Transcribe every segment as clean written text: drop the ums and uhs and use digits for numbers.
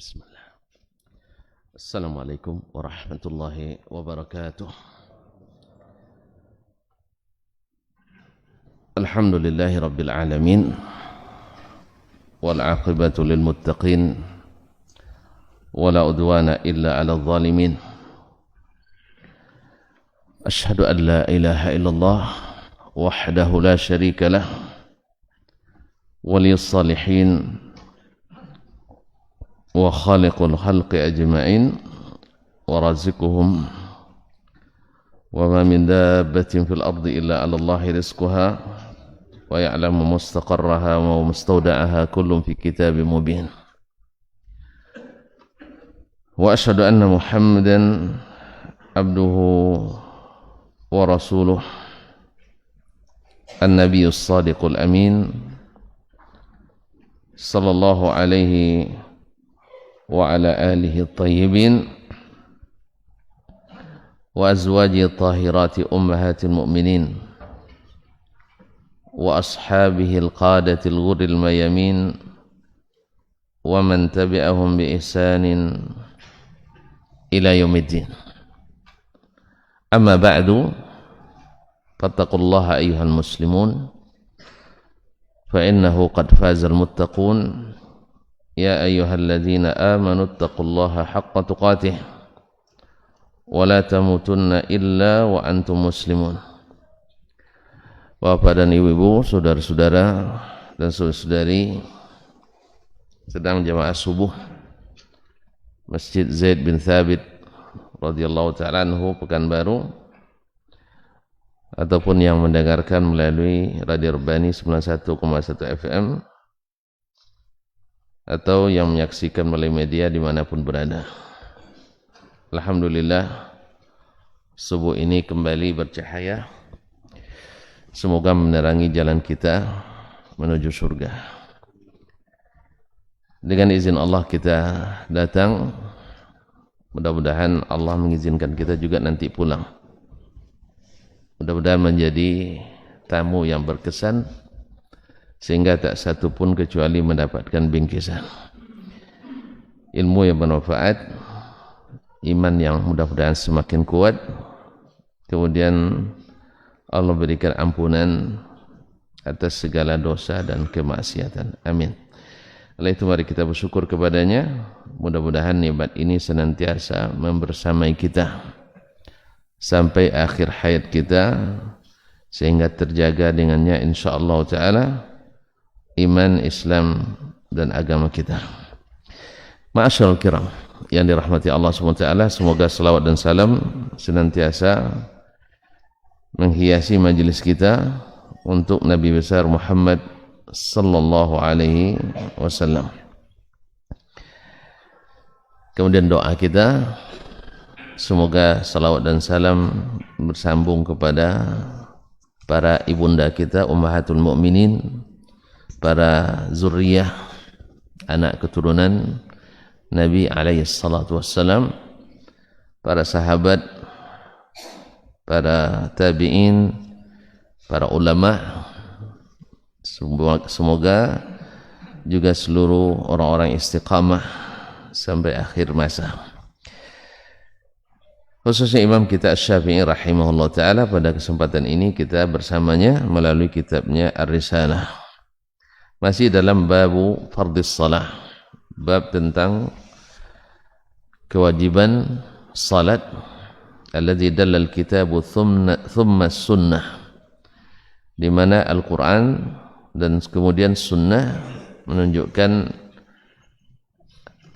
بسم الله. السلام عليكم ورحمة الله وبركاته. الحمد لله رب العالمين والعاقبة للمتقين ولا عدوان إلا على الظالمين. أشهد أن لا إله إلا الله وحده لا شريك له ولي الصالحين وخالق الخلق أجمعين ورازقهم وما من دابة في الأرض إلا على الله رزقها ويعلم مستقرها ومستودعها كل في كتاب مبين. وأشهد أن محمدا عبده ورسوله النبي الصادق الأمين صلى الله عليه وعلى آله الطيبين وأزواجه الطاهرات أمهات المؤمنين وأصحابه القادة الغر الميامين ومن تبعهم بإحسان إلى يوم الدين. أما بعد فاتقوا الله أيها المسلمون فإنه قد فاز المتقون. يا أيها الذين آمنوا اتقوا الله حق تقاته ولا تموتن إلا وأنتم مسلمون. Bapak dan ibu-ibu, saudara-saudara dan saudari sedang jamaah subuh Masjid Zaid bin Thabit radhiyallahu ta'ala anhu Pekanbaru, ataupun yang mendengarkan melalui Radio Rbani 91,1 FM, atau yang menyaksikan melalui media dimanapun berada. Alhamdulillah, subuh ini kembali bercahaya. Semoga menerangi jalan kita menuju surga. Dengan izin Allah kita datang, mudah-mudahan Allah mengizinkan kita juga nanti pulang. Mudah-mudahan menjadi tamu yang berkesan, sehingga tak satu pun kecuali mendapatkan bingkisan. Ilmu yang bermanfaat, iman yang mudah-mudahan semakin kuat, kemudian Allah berikan ampunan atas segala dosa dan kemaksiatan. Amin. Oleh itu mari kita bersyukur kepadanya. Mudah-mudahan nikmat ini senantiasa membersamai kita sampai akhir hayat kita, sehingga terjaga dengannya insyaallah ta'ala iman, Islam dan agama kita. Ma'asyarul kiram yang dirahmati Allah SWT, semoga selawat dan salam senantiasa menghiasi majelis kita untuk Nabi besar Muhammad sallallahu alaihi wasallam. Kemudian doa kita, semoga salawat dan salam bersambung kepada para ibunda kita ummahatul mukminin, para zuriyah, anak keturunan Nabi alaihi salatu wassalam, para sahabat, para tabi'in, para ulama, semoga juga seluruh orang-orang istiqamah sampai akhir masa. Khususnya imam kita Asy-Syafi'i rahimahullah ta'ala, pada kesempatan ini kita bersamanya melalui kitabnya Ar-Risalah. Masih dalam babu fardhis salah, bab tentang kewajiban salat, alladzi dallal kitabu thumma sunnah, di mana Al-Quran dan kemudian sunnah menunjukkan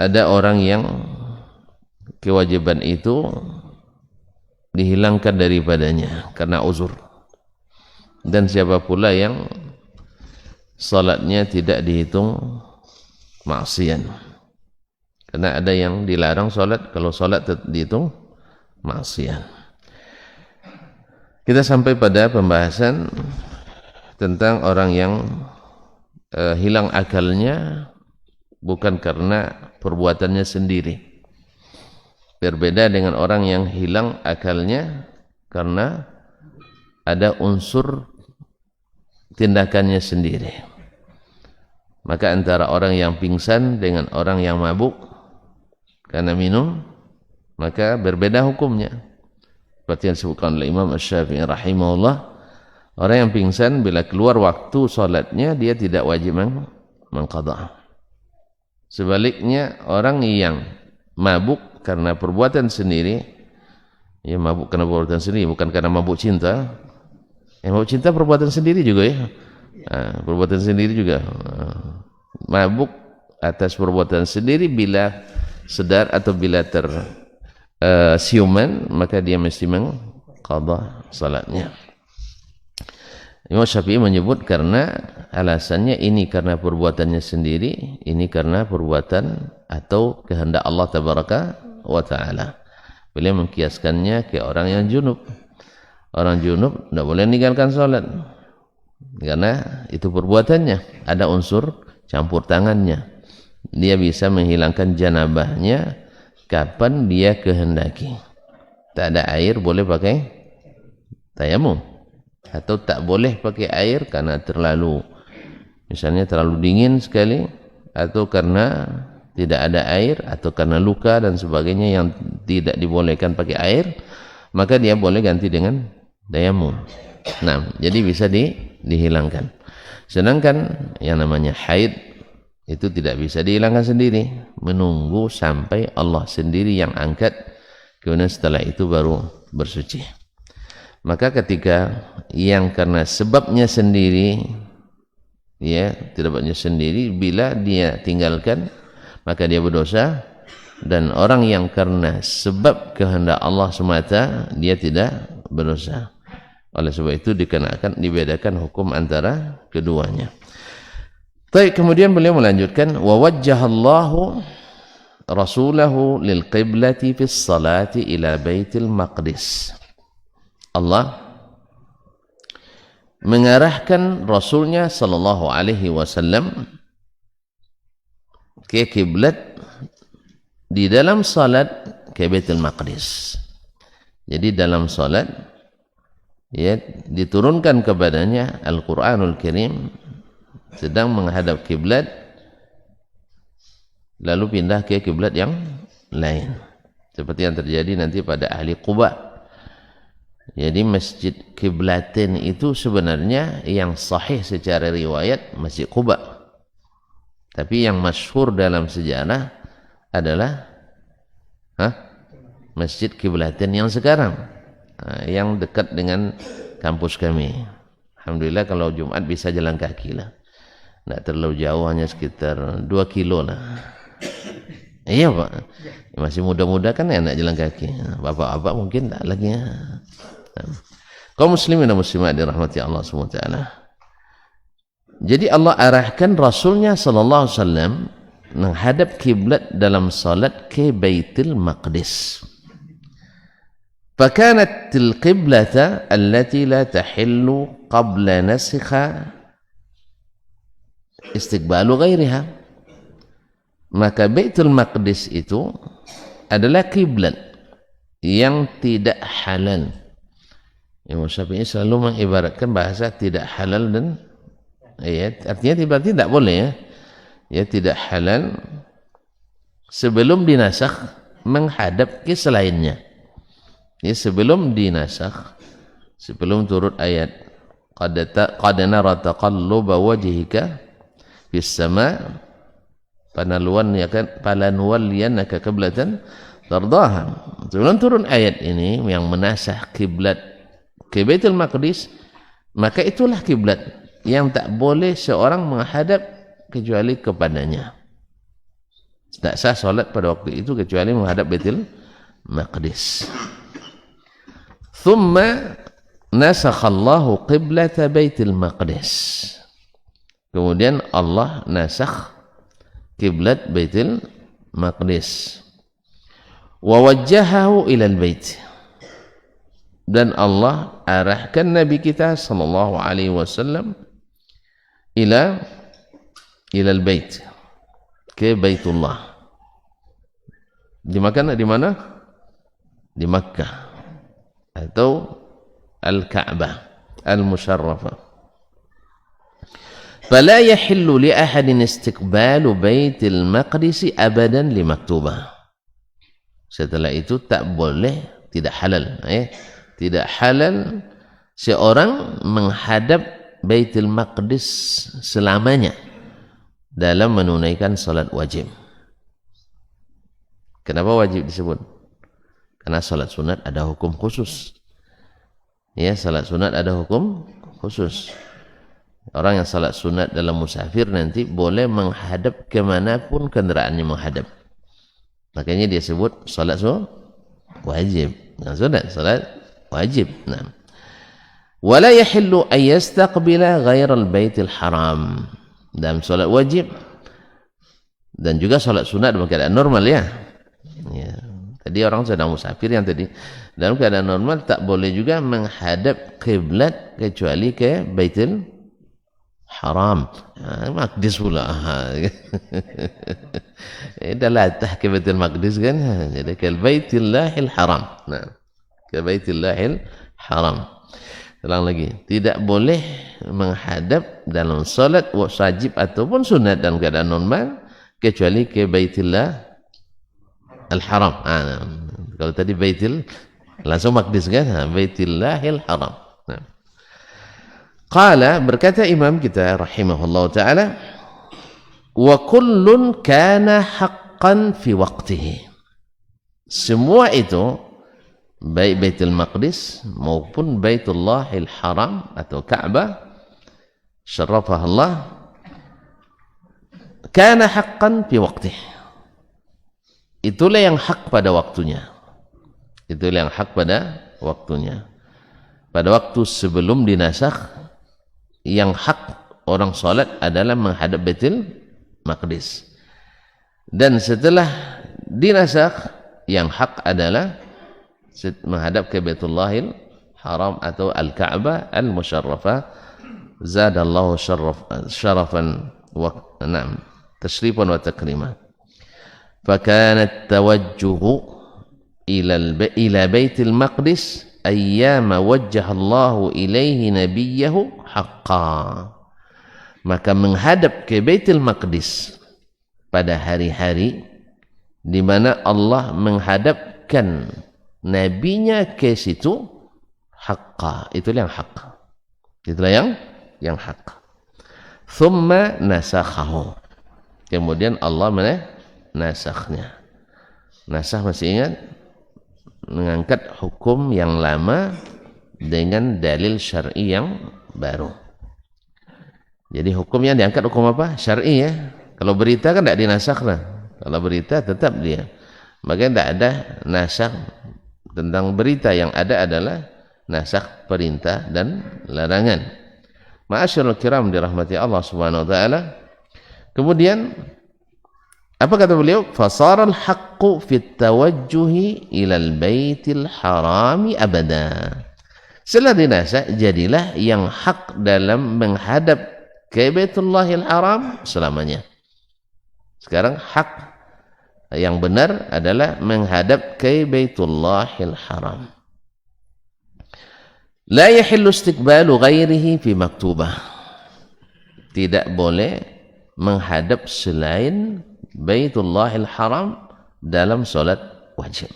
ada orang yang kewajiban itu dihilangkan daripadanya karena uzur, dan siapa pula yang salatnya tidak dihitung maksiat, karena ada yang dilarang salat, kalau salat dihitung maksiat. Kita sampai pada pembahasan tentang orang yang hilang akalnya bukan karena perbuatannya sendiri. Berbeda dengan orang yang hilang akalnya karena ada unsur tindakannya sendiri. Maka antara orang yang pingsan dengan orang yang mabuk karena minum, maka berbeda hukumnya. Seperti yang disebutkan oleh Imam Asy-Syafi'i rahimahullah, orang yang pingsan bila keluar waktu salatnya dia tidak wajib mengqadha. Sebaliknya orang yang mabuk karena perbuatan sendiri, ya mabuk karena perbuatan sendiri, bukan karena mabuk cinta. Yang mabuk cinta perbuatan sendiri juga ya. Perbuatan sendiri juga. Mabuk atas perbuatan sendiri bila sedar atau bila siuman, maka dia mesti mengqadha salatnya. Imam Syafi'i menyebut karena alasannya ini karena perbuatannya sendiri, ini karena perbuatan atau kehendak Allah tabaraka wa ta'ala. Beliau mengkiaskannya ke orang yang junub. Orang junub tidak boleh meninggalkan salat karena itu perbuatannya, ada unsur campur tangannya. Dia bisa menghilangkan janabahnya kapan dia kehendaki. Tak ada air boleh pakai tayamum, atau tak boleh pakai air karena misalnya terlalu dingin sekali, atau karena tidak ada air, atau karena luka dan sebagainya yang tidak dibolehkan pakai air, maka dia boleh ganti dengan tayamum. Nah, jadi bisa dihilangkan. Sedangkan yang namanya haid itu tidak bisa dihilangkan sendiri, menunggu sampai Allah sendiri yang angkat, kemudian setelah itu baru bersuci. Maka ketika yang karena sebabnya sendiri, ya sebabnya sendiri, bila dia tinggalkan maka dia berdosa, dan orang yang karena sebab kehendak Allah semata dia tidak berdosa. Oleh sebab itu dibedakan hukum antara keduanya. Baik, kemudian beliau melanjutkan, wa wajjahallahu rasulahu lil qiblati fis salati ila baitil maqdis. Allah mengarahkan rasulnya sallallahu alaihi wasallam ke kiblat di dalam salat ke Baitul Maqdis. Jadi dalam salat ya diturunkan kepadanya Al-Qur'anul Karim sedang menghadap kiblat, lalu pindah ke kiblat yang lain, seperti yang terjadi nanti pada ahli Quba. Jadi masjid kiblatin itu sebenarnya yang sahih secara riwayat Masjid Quba, tapi yang masyhur dalam sejarah adalah Masjid Kiblatin yang sekarang, yang dekat dengan kampus kami. Alhamdulillah kalau Jumat bisa jalan kaki lah. Tidak terlalu jauh, hanya sekitar 2 kilo lah. Iya Pak, masih muda-muda kan enak jalan kaki. Bapak-bapak mungkin tak lagi ya. Kaum muslimin dan muslimat dirahmati Allah SWT. Jadi Allah arahkan Rasulnya sallallahu alaihi wasallam menghadap kiblat dalam salat ke Baitul Maqdis. فكانت القبلة التي لا تحل قبل نسخها istiqbalu ghairiha. Maka Baitul Maqdis itu adalah kiblat yang tidak halal. Imam Syafi'i selalu mengibaratkan bahasa tidak halal dan artinya berarti tidak boleh ya. Ya tidak halal sebelum dinasakh menghadap ke selainnya. Ya sebelum dinasakh, sebelum turut ayat qad nara taqalluba wajhika fis sama falanuwalliyannaka qiblatan tardaha. Sebelum turun ayat ini yang menasakh kiblat ke Baitul Maqdis, maka itulah kiblat yang tak boleh seorang menghadap kecuali kepadanya. Tak sah solat pada waktu itu kecuali menghadap Baitul Maqdis. Thumma nasakhallahu qiblata Baitul Maqdis. Kemudian Allah nasakh kiblat Baitul Maqdis. Wa wajjahahu ilal bait. Dan Allah arahkan Nabi kita sallallahu alaihi wasallam ilal bait, ke Baitullah. Di mana? Di Makkah atau Al-Ka'bah Al-Musharrafah. Fala yahillu li ahadin istiqbalu Baitil Maqdis abadan limaktubah. Setelah itu tak boleh, tidak halal. Tidak halal seorang menghadap Baitul Maqdis selamanya dalam menunaikan salat wajib. Kenapa wajib disebut? Karena salat sunat ada hukum khusus. Ya, salat sunat ada hukum khusus. Orang yang salat sunat dalam musafir nanti boleh menghadap kemanapun kendaraannya menghadap. Makanya dia sebut salat wajib. Nah, sunat salat wajib. Nah. Wala yahillu an yastaqbila ghairal baitil haram. Dalam salat wajib dan juga salat sunat dalam keadaan normal ya. Tadi orang sedang musafir yang tadi dalam keadaan normal tak boleh juga menghadap kiblat kecuali ke Baitul Haram. Maqdis pula. Dah latah ke Baitul Maqdis kan. Jadi ke Baitullahil Haram. Nah, ke Baitullahil Haram. Ulang lagi, tidak boleh menghadap dalam salat wajib ataupun sunat dalam keadaan normal kecuali ke Baitullah Al-Haram. Kalau tadi Baitul langsung Maqdis kan, Baitullahil Haram. Nah. Qala, berkata imam kita rahimahullah ta'ala, wa kullun kana haqqan fi waqtihi. Semua itu baik Baitul Maqdis maupun Baitullahil Haram atau Ka'bah syarrafah Allah, kana haqqan fi waqtihi. Itulah yang hak pada waktunya. Itulah yang hak pada waktunya. Pada waktu sebelum dinasakh, yang hak orang salat adalah menghadap Baitul Maqdis. Dan setelah dinasakh, yang hak adalah menghadap ke Baitullahil Haram atau Al-Ka'bah Al-Musharrafah. Zadallahu syarafan wa na'am tashrifan wa takriman. Fakanat tawajjuhu ila Baitul Maqdis ayyama wajjahallahu ilaihi nabiyahu haqqa. Maka menghadap ke Baitul Maqdis pada hari-hari di mana Allah menghadapkan nabinya ke situ, haqqa, itulah yang hak. Itulah yang hak. Thumma nasakhahu. Kemudian Allah menasakhnya. Nasakh masih ingat? Mengangkat hukum yang lama dengan dalil syar'i yang baru. Jadi hukumnya diangkat hukum apa? Syar'i ya. Kalau berita kan tidak dinasakh lah. Kalau berita tetap dia. Maka tidak ada nasakh tentang berita, yang ada adalah nasakh perintah dan larangan. Ma'asyiral kiram dirahmati Allah Subhanahu wa taala. Kemudian apa kata beliau? Fasaral haqqu fit tawajjuhi ilal baitil harami abada. Setelah dinasakh, jadilah yang hak dalam menghadap ke Baitullahil Haram selamanya. Sekarang hak yang benar adalah menghadap ke Baitullahil Haram. La yahillu istiqbalu ghairihi fi maktubah. Tidak boleh menghadap selain Baitullahil Haram dalam salat wajib.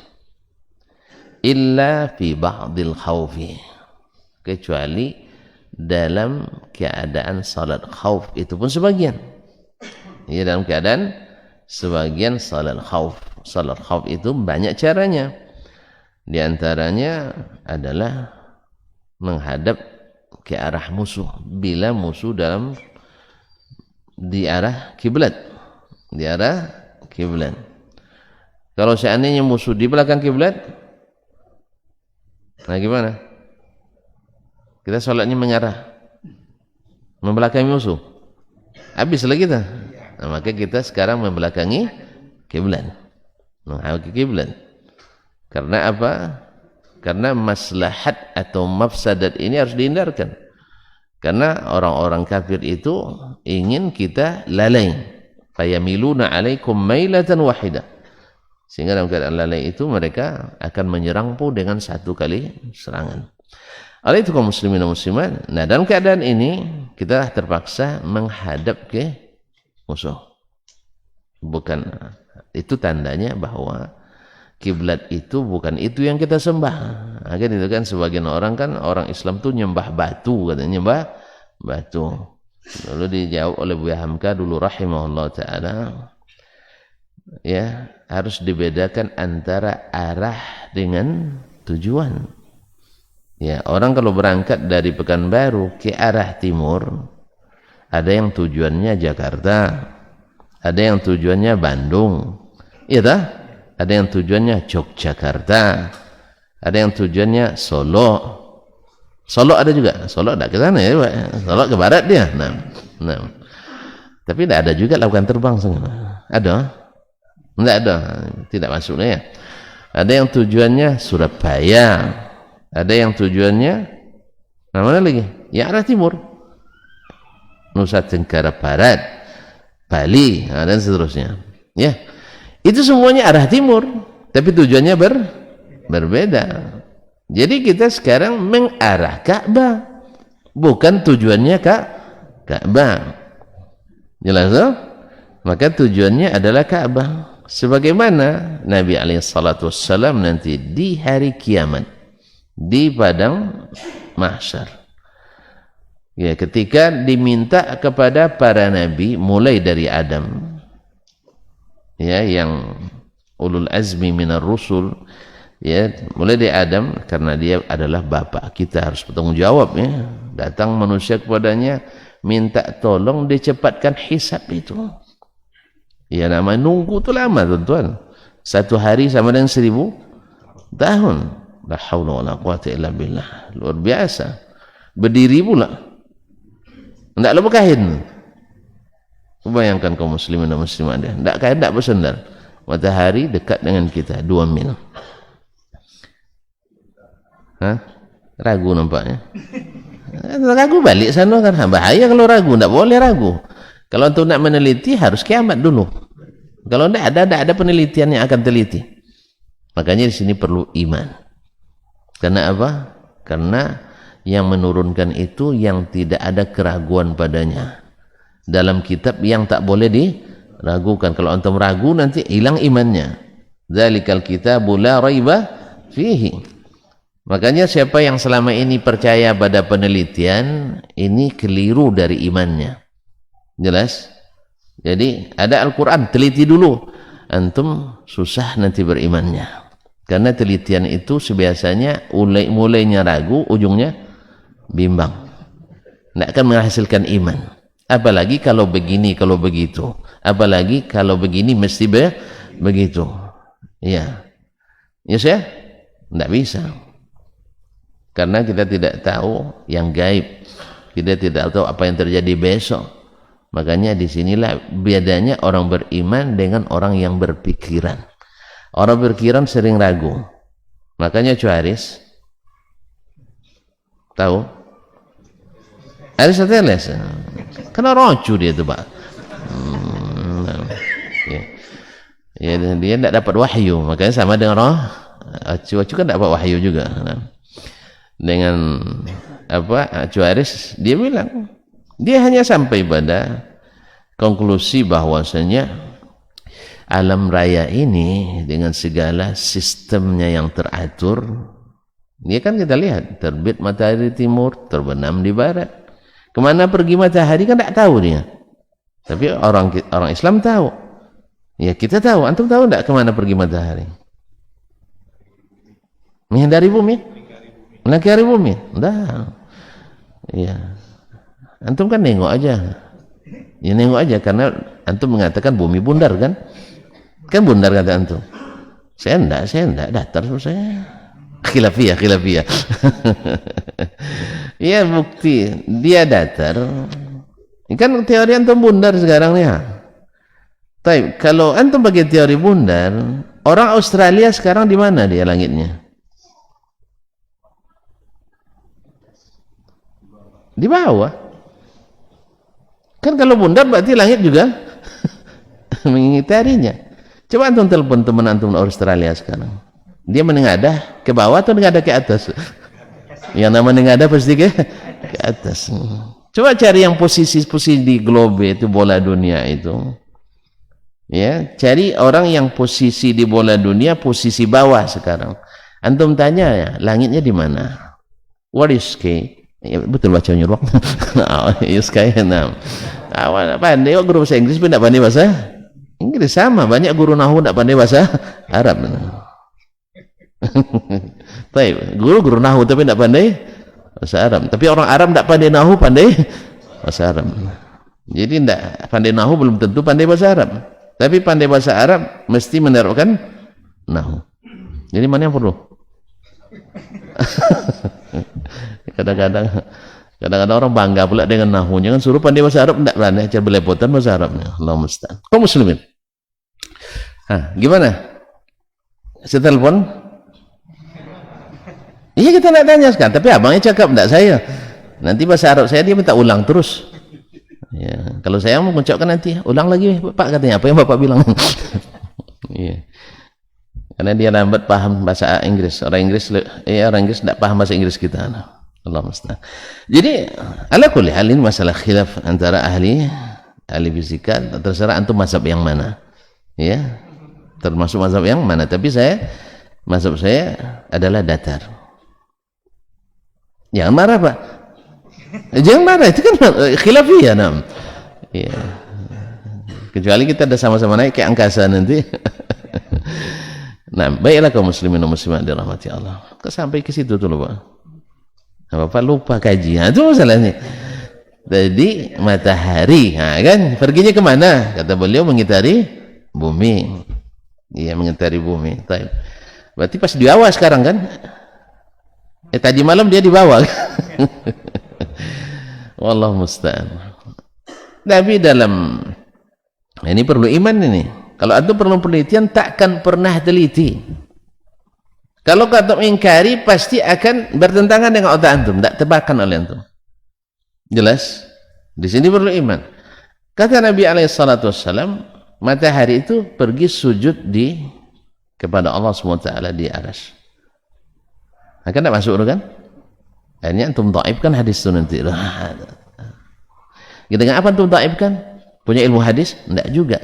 Illa fi ba'dil khawfi. Kecuali dalam keadaan salat khauf, itu pun sebagian. Ya, dalam keadaan sebagian salat khauf. Salat khauf itu banyak caranya. Di antaranya adalah menghadap ke arah musuh bila musuh di arah kiblat. Di arah kiblat. Kalau seandainya musuh di belakang kiblat, nah gimana? Kita sholatnya mengarah membelakangi musuh, habislah kita. Nah, maka kita sekarang membelakangi kiblat, menghadap kiblat. Karena apa? Karena maslahat atau mafsadat ini harus dihindarkan. Karena orang-orang kafir itu ingin kita lalai. Fayamiluna alaikum mailatan wahidah. Sehingga dalam keadaan lalai itu mereka akan menyerangmu dengan satu kali serangan. Oleh itu kaum muslimin dan muslimat, nah dalam keadaan ini kita terpaksa menghadap ke musuh. Bukan, itu tandanya bahwa kiblat itu bukan itu yang kita sembah. Nah, kan itu kan sebagian orang kan orang Islam tuh nyembah batu, katanya nyembah batu. Lalu dijawab oleh Buya Hamka dulu rahimahullah taala, ya harus dibedakan antara arah dengan tujuan. Ya, orang kalau berangkat dari Pekanbaru ke arah timur, ada yang tujuannya Jakarta, ada yang tujuannya Bandung, iya tak? Ada yang tujuannya Yogyakarta, ada yang tujuannya Solo. Solo ada juga, Solo tidak ke sana ya, Pak. Solo ke barat dia. Nah. Tapi tidak ada juga lautan terbang sana. Ada? Tidak ada, tidak masuknya ya. Ada yang tujuannya Surabaya, ada yang tujuannya mana lagi? Ya arah timur, Nusa Tenggara Barat, Bali, dan seterusnya. Ya, itu semuanya arah timur, tapi tujuannya berbeda. Jadi kita sekarang mengarah Ka'bah, bukan tujuannya Ka'bah. Jelas tak? Maka tujuannya adalah Ka'bah. Sebagaimana Nabi SAW nanti di hari kiamat di padang mahsyar, ya, ketika diminta kepada para nabi mulai dari Adam, ya, yang ulul azmi minar rusul, ya, mulai dari Adam, karena dia adalah bapak kita, harus bertanggung jawab, ya. Datang manusia kepadanya minta tolong dicepatkan hisab itu. Ya, nama nunggu itu lama, tuan-tuan. 1 hari sama dengan 1000 tahun. La haula wala quwata illa billah. Luar biasa. Berdiri pula. Tidak lupa kain. Bayangkan kaum muslimin dan muslimat dia. Tidak kain, tidak bersandar. Matahari dekat dengan kita 2 mil. Hah? Ragu nampaknya. Ragu balik sana kan. Bahaya kalau ragu. Tidak boleh ragu. Kalau untuk nak meneliti harus kiamat dulu. Kalau tidak ada penelitian yang akan teliti. Makanya di sini perlu iman. Karena apa? Karena yang menurunkan itu yang tidak ada keraguan padanya. Dalam kitab yang tak boleh diragukan. Kalau antum ragu nanti hilang imannya. Dzalikal kitabu la raiba fihi. Makanya siapa yang selama ini percaya pada penelitian, ini keliru dari imannya. Jelas? Jadi ada Al-Quran, teliti dulu. Antum susah nanti berimannya. Karena telitian itu sebiasanya mulainya ragu, ujungnya bimbang. Tidak akan menghasilkan iman. Apalagi kalau begini, kalau begitu. Apalagi kalau begini mesti begitu. Ya. Yes ya? Tidak bisa. Karena kita tidak tahu yang gaib. Kita tidak tahu apa yang terjadi besok. Makanya disinilah bedanya orang beriman dengan orang yang berpikiran. Orang berpikiran sering ragu. Makanya Cuaris tahu? Aristoteles kena rocu dia tu, Pak. Ya, dia tidak dapat wahyu. Makanya sama dengan roh. Cuacu kan dapat wahyu juga. Dengan apa? Cuaris dia bilang, dia hanya sampai pada konklusi bahwasanya alam raya ini dengan segala sistemnya yang teratur, ini kan kita lihat terbit matahari timur, terbenam di barat. Kemana pergi matahari kan tidak tahu dia. Tapi orang Islam tahu. Ya kita tahu. Antum tahu tidak kemana pergi matahari? Menghindari bumi? Melingkari bumi? Tidak. Ya. Antum kan nengok aja. Ya nengok aja karena antum mengatakan bumi bundar kan? Kan bundar kata antum. Saya enggak datar saya. Khilafiyah. Iya bukti dia datar. Ini kan teori antum bundar sekarang nih. Tapi kalau antum bagi teori bundar, orang Australia sekarang di mana dia langitnya? Di bawah. Kan kalau bundar berarti langit juga mengitarinya. Coba antum telepon teman antum di Australia sekarang. Dia menengadah ke bawah atau menengadah ke atas? Yang nama menengadah pasti ke atas. Coba cari yang posisi di globe itu bola dunia itu. Ya, cari orang yang posisi di bola dunia posisi bawah sekarang. Antum tanya ya, langitnya di mana? What is sky? Ya, betul baca nyuruh. Sky enam. Awal pandai guru bahasa Inggris pun tidak pandai bahasa Inggris, sama banyak guru nahu tidak pandai bahasa Arab. Baik, guru nahu tapi tidak pandai bahasa Arab. Tapi orang Arab tidak pandai nahu, pandai bahasa Arab. Jadi tidak pandai nahu belum tentu pandai bahasa Arab. Tapi pandai bahasa Arab mesti menerapkan nahu. Jadi mana yang perlu? Kadang-kadang orang bangga pula dengan nahunya, kan suruh pandai bahasa Arab tidak pandai, aja belepotan bahasa Arabnya. Allah musta'an. Kau muslimin. Gimana? Saya telepon? Iya, kita nak tanya sekarang, tapi abangnya cakap tidak saya. Nanti bahasa Arab saya dia minta ulang terus. Ya, kalau saya mau mengucapkan nanti ulang lagi Pak, katanya apa yang Bapak bilang. Ya. Karena dia lambat paham bahasa Inggris. Orang Inggris tidak paham bahasa Inggris kita. Allah musta'an. Jadi ala kulli hal ini masalah khilaf antara ahli fisika, terserah antum mazhab yang mana. Ya. Termasuk mazhab yang mana, tapi mazhab saya adalah datar. Jangan marah, Pak. Jangan marah, itu kan khilafiyah, nam. Ya. Kecuali kita ada sama-sama naik ke angkasa nanti. Nah, baiklah kaum muslimin dan muslimat dirahmati Allah. Sampai ke situ dulu, Pak. Bapak lupa kaji. Itu masalahnya. Jadi matahari, kan perginya kemana? Kata beliau mengitari bumi. Iya, mengitari bumi. Berarti pas di bawah sekarang kan? Tadi malam dia di bawah. Wallahu musta'an. Tapi ini perlu iman ini. Kalau antum perlu penelitian, takkan pernah teliti. Kalau kata ingkari pasti akan bertentangan dengan otak antum, tidak tebakan oleh antum. Jelas? Di sini perlu iman. Kata Nabi alaihissalatu wassalam, matahari itu pergi sujud kepada Allah SWT di aras. Akan tidak masuk kan? Akhirnya antum dhaifkan hadis itu nanti. Dengan apa antum dhaifkan? Punya ilmu hadis? Tidak juga.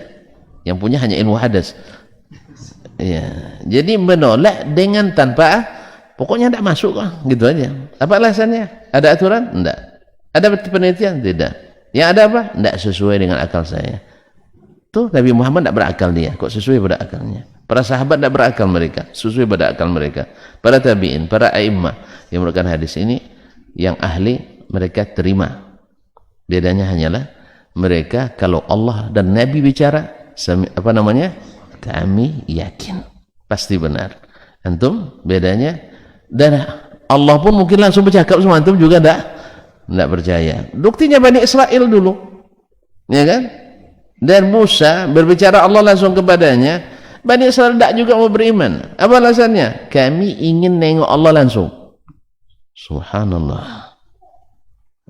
Yang punya hanya ilmu hadis. Ya. Jadi menolak dengan tanpa, pokoknya tidak masuk kok, gitu aja. Apa alasannya? Ada aturan? Tidak. Ada penelitian? Tidak. Yang ada apa? Tidak sesuai dengan akal saya. Tuh Nabi Muhammad tidak berakal dia. Kok sesuai pada akalnya? Para sahabat tidak berakal mereka, sesuai pada akal mereka. Para tabi'in, para a'immah yang merupakan hadis ini, yang ahli mereka terima. Bedanya hanyalah mereka kalau Allah dan Nabi bicara, kami yakin pasti benar. Antum bedanya, dan Allah pun mungkin langsung bercakap sama antum juga tidak percaya. Buktinya Bani Israel dulu, ya kan? Dan Musa berbicara Allah langsung kepadanya, Bani Israel tidak juga mau beriman. Apa alasannya? Kami ingin nengok Allah langsung. Subhanallah.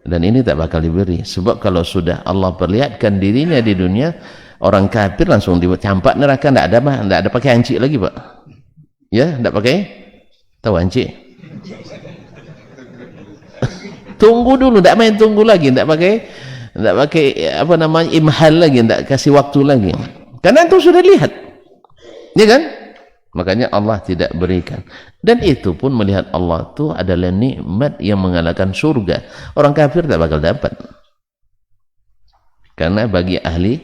Dan ini tak bakal diberi. Sebab kalau sudah Allah perlihatkan dirinya di dunia, orang kafir langsung dicampak neraka. Tidak ada pakai hancik lagi, Pak. Ya, tidak pakai. Tahu hancik? Tunggu dulu, tidak main tunggu lagi, tidak pakai imhal lagi, tidak kasih waktu lagi. Karena itu sudah lihat. Ya kan? Makanya Allah tidak berikan. Dan itu pun melihat Allah itu adalah nikmat yang mengalahkan surga. Orang kafir tak bakal dapat. Karena bagi ahli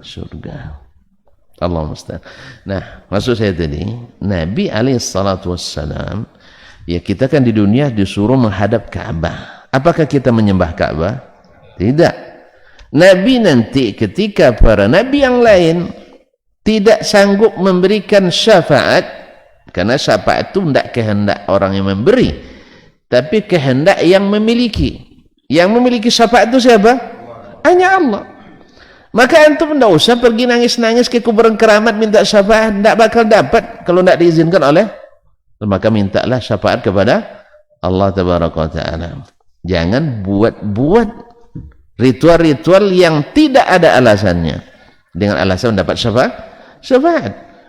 surga. Allah musta'an. Nah, maksud saya tadi, Nabi alaihissalatu wassalam, ya kita kan di dunia disuruh menghadap Ka'bah. Apakah kita menyembah Ka'bah? Tidak. Nabi nanti ketika para nabi yang lain tidak sanggup memberikan syafaat, karena syafaat itu tidak kehendak orang yang memberi, tapi kehendak yang memiliki. Yang memiliki syafaat itu siapa? Hanya Allah. Maka antum tidak usah pergi nangis-nangis ke kuburan keramat minta syafaat, tidak bakal dapat kalau tidak diizinkan oleh. Maka mintalah syafaat kepada Allah Tabaraka wa Ta'ala. Jangan buat ritual-ritual yang tidak ada alasannya dengan alasan mendapat syafaat.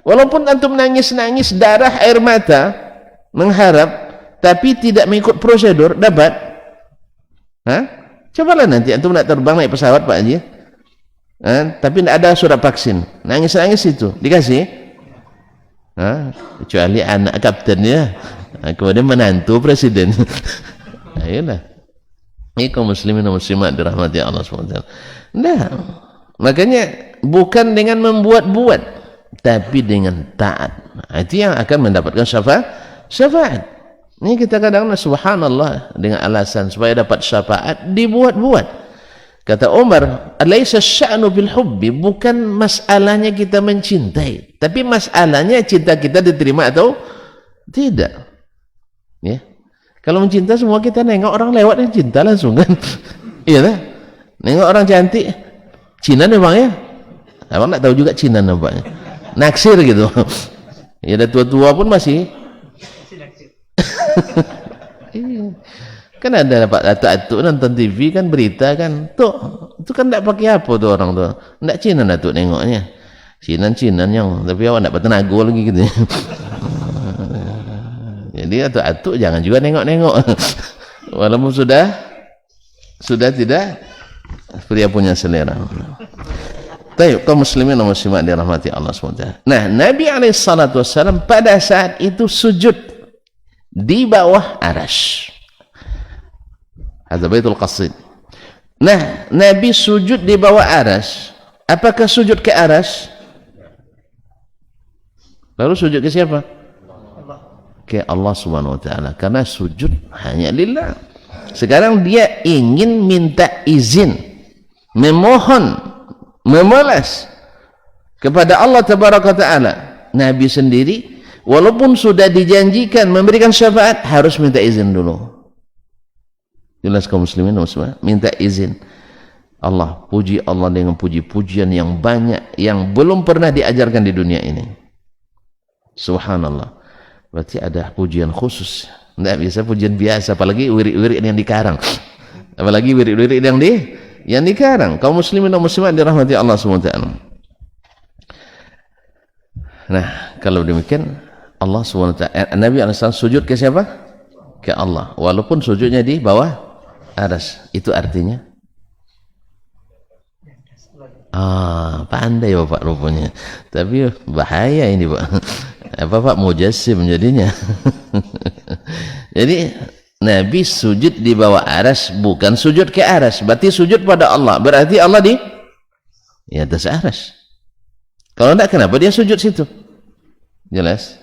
Walaupun antum nangis-nangis darah air mata mengharap, tapi tidak mengikut prosedur, dapat? Cobalah nanti antum nak terbang naik pesawat Pak Haji, Tapi tidak ada surat vaksin, nangis-nangis itu dikasih. Kecuali anak kaptennya, kemudian menantu presiden. Ayolah, ini kaum muslimin dan muslimat dirahmati Allah SWT. Nah, makanya bukan dengan membuat-buat, tapi dengan taat. Itu yang akan mendapatkan syafaat. Ini kita kadang subhanallah dengan alasan supaya dapat syafaat dibuat-buat. Kata Umar, alaysa sya'nu bil hubbi, bukan masalahnya kita mencintai, tapi masalahnya cinta kita diterima atau tidak. Ya. Kalau mencinta semua kita nengok orang lewat dan cinta langsung kan. Iya lah. Nengok orang cantik, Cina nih bang ya. Abang tak tahu juga Cina nampaknya. Naksir gitu. Ya ada tua-tua pun masih. Kan ada Pak Datuk nonton TV kan berita kan, tuh itu kan tidak pakai apa tuh orang tuh, tidak Cina Datuk nengoknya, Cina yang, tapi awak tidak bertenaga lagi gitu. Jadi Datuk jangan juga nengok-nengok, walaupun sudah tidak pria punya selera. Baik, kaum muslimin dan muslimat dirahmati Allah SWT. Nah, Nabi SAW pada saat itu sujud di bawah arasy. Hadza baitul qasid. Nah, Nabi sujud di bawah arasy. Apakah sujud ke arasy? Lalu sujud ke siapa? Ke Allah Subhanahu wa taala. Karena sujud hanya lillah. Sekarang dia ingin minta izin, memohon, memolas kepada Allah Tabaraka taala. Nabi sendiri walaupun sudah dijanjikan memberikan syafaat harus minta izin dulu. Jelas kaum muslimin dan muslimat, minta izin. Allah, puji Allah dengan puji-pujian yang banyak yang belum pernah diajarkan di dunia ini. Subhanallah. Berarti ada pujian khusus. Tidak bisa pujian biasa, apalagi wirid-wirid yang dikarang. Apalagi wirid-wirid yang dikarang. Kaum muslimin dan muslimat dirahmati Allah SWT. Nah, kalau demikian Allah SWT, Nabi SAW sujud ke siapa? Ke Allah. Walaupun sujudnya di bawah aras, itu artinya pandai Bapak rupanya, tapi bahaya ini Pak. Apa Pak mujassim jadinya. Jadi Nabi sujud di bawah aras, bukan sujud ke aras. Berarti sujud pada Allah, berarti Allah di atas aras. Kalau tidak, kenapa dia sujud situ? Jelas?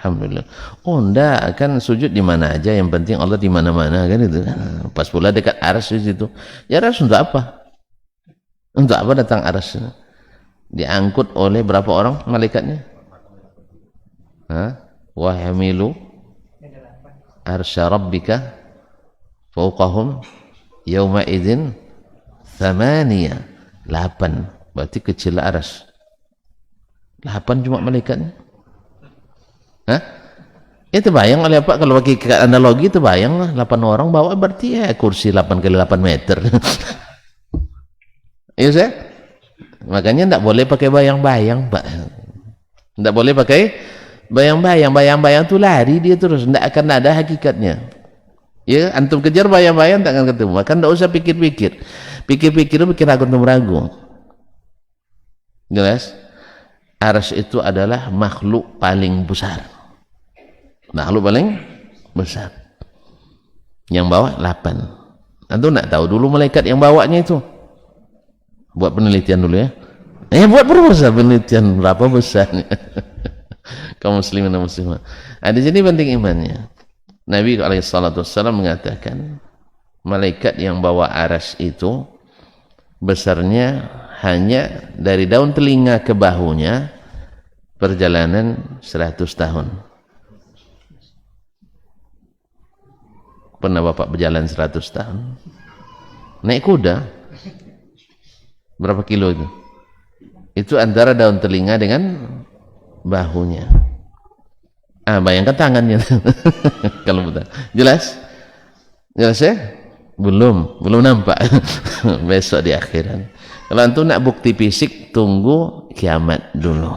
Alhamdulillah. Oh enggak, kan sujud di mana aja, yang penting Allah di mana-mana kan itu. Pas pula dekat aras di situ. Ya aras untuk apa? Untuk apa datang aras? Diangkut oleh berapa orang malaikatnya? Wa hamilu arsya rabbika fawqahum yawma idzin 8. Berarti kecil aras. 8 cuma malaikatnya. Itu bayang oleh apa? Kalau pakai analogi itu bayang lah, 8 orang bawa berarti ya kursi 8 kali 8 meter. Iya saya? Makanya tidak boleh pakai bayang-bayang Pak. Tidak boleh pakai bayang-bayang. Bayang-bayang itu lari dia terus, tidak akan ada hakikatnya. Ya, antum kejar bayang-bayang tak akan ketemu. Maka tidak usah pikir-pikir. Pikir-pikir itu bikin ragu-ragu. Jelas? Arsy itu adalah makhluk paling besar. Makhluk paling besar. Yang bawa 8. Antum nak tahu dulu malaikat yang bawanya itu? Buat penelitian dulu ya. Buat penelitian berapa besarnya. Kaum muslimin dan muslimat. Ada jadi penting imannya. Nabi SAW mengatakan malaikat yang bawa arsy itu besarnya hanya dari daun telinga ke bahunya perjalanan 100 tahun. Pernah Bapak berjalan 100 tahun? Naik kuda? Berapa kilo itu? Itu antara daun telinga dengan bahunya. Bayangkan tangannya. Kalau betul. Jelas? Jelas ya? Belum nampak. Besok di akhirat. Kalau antum nak bukti fisik, tunggu kiamat dulu.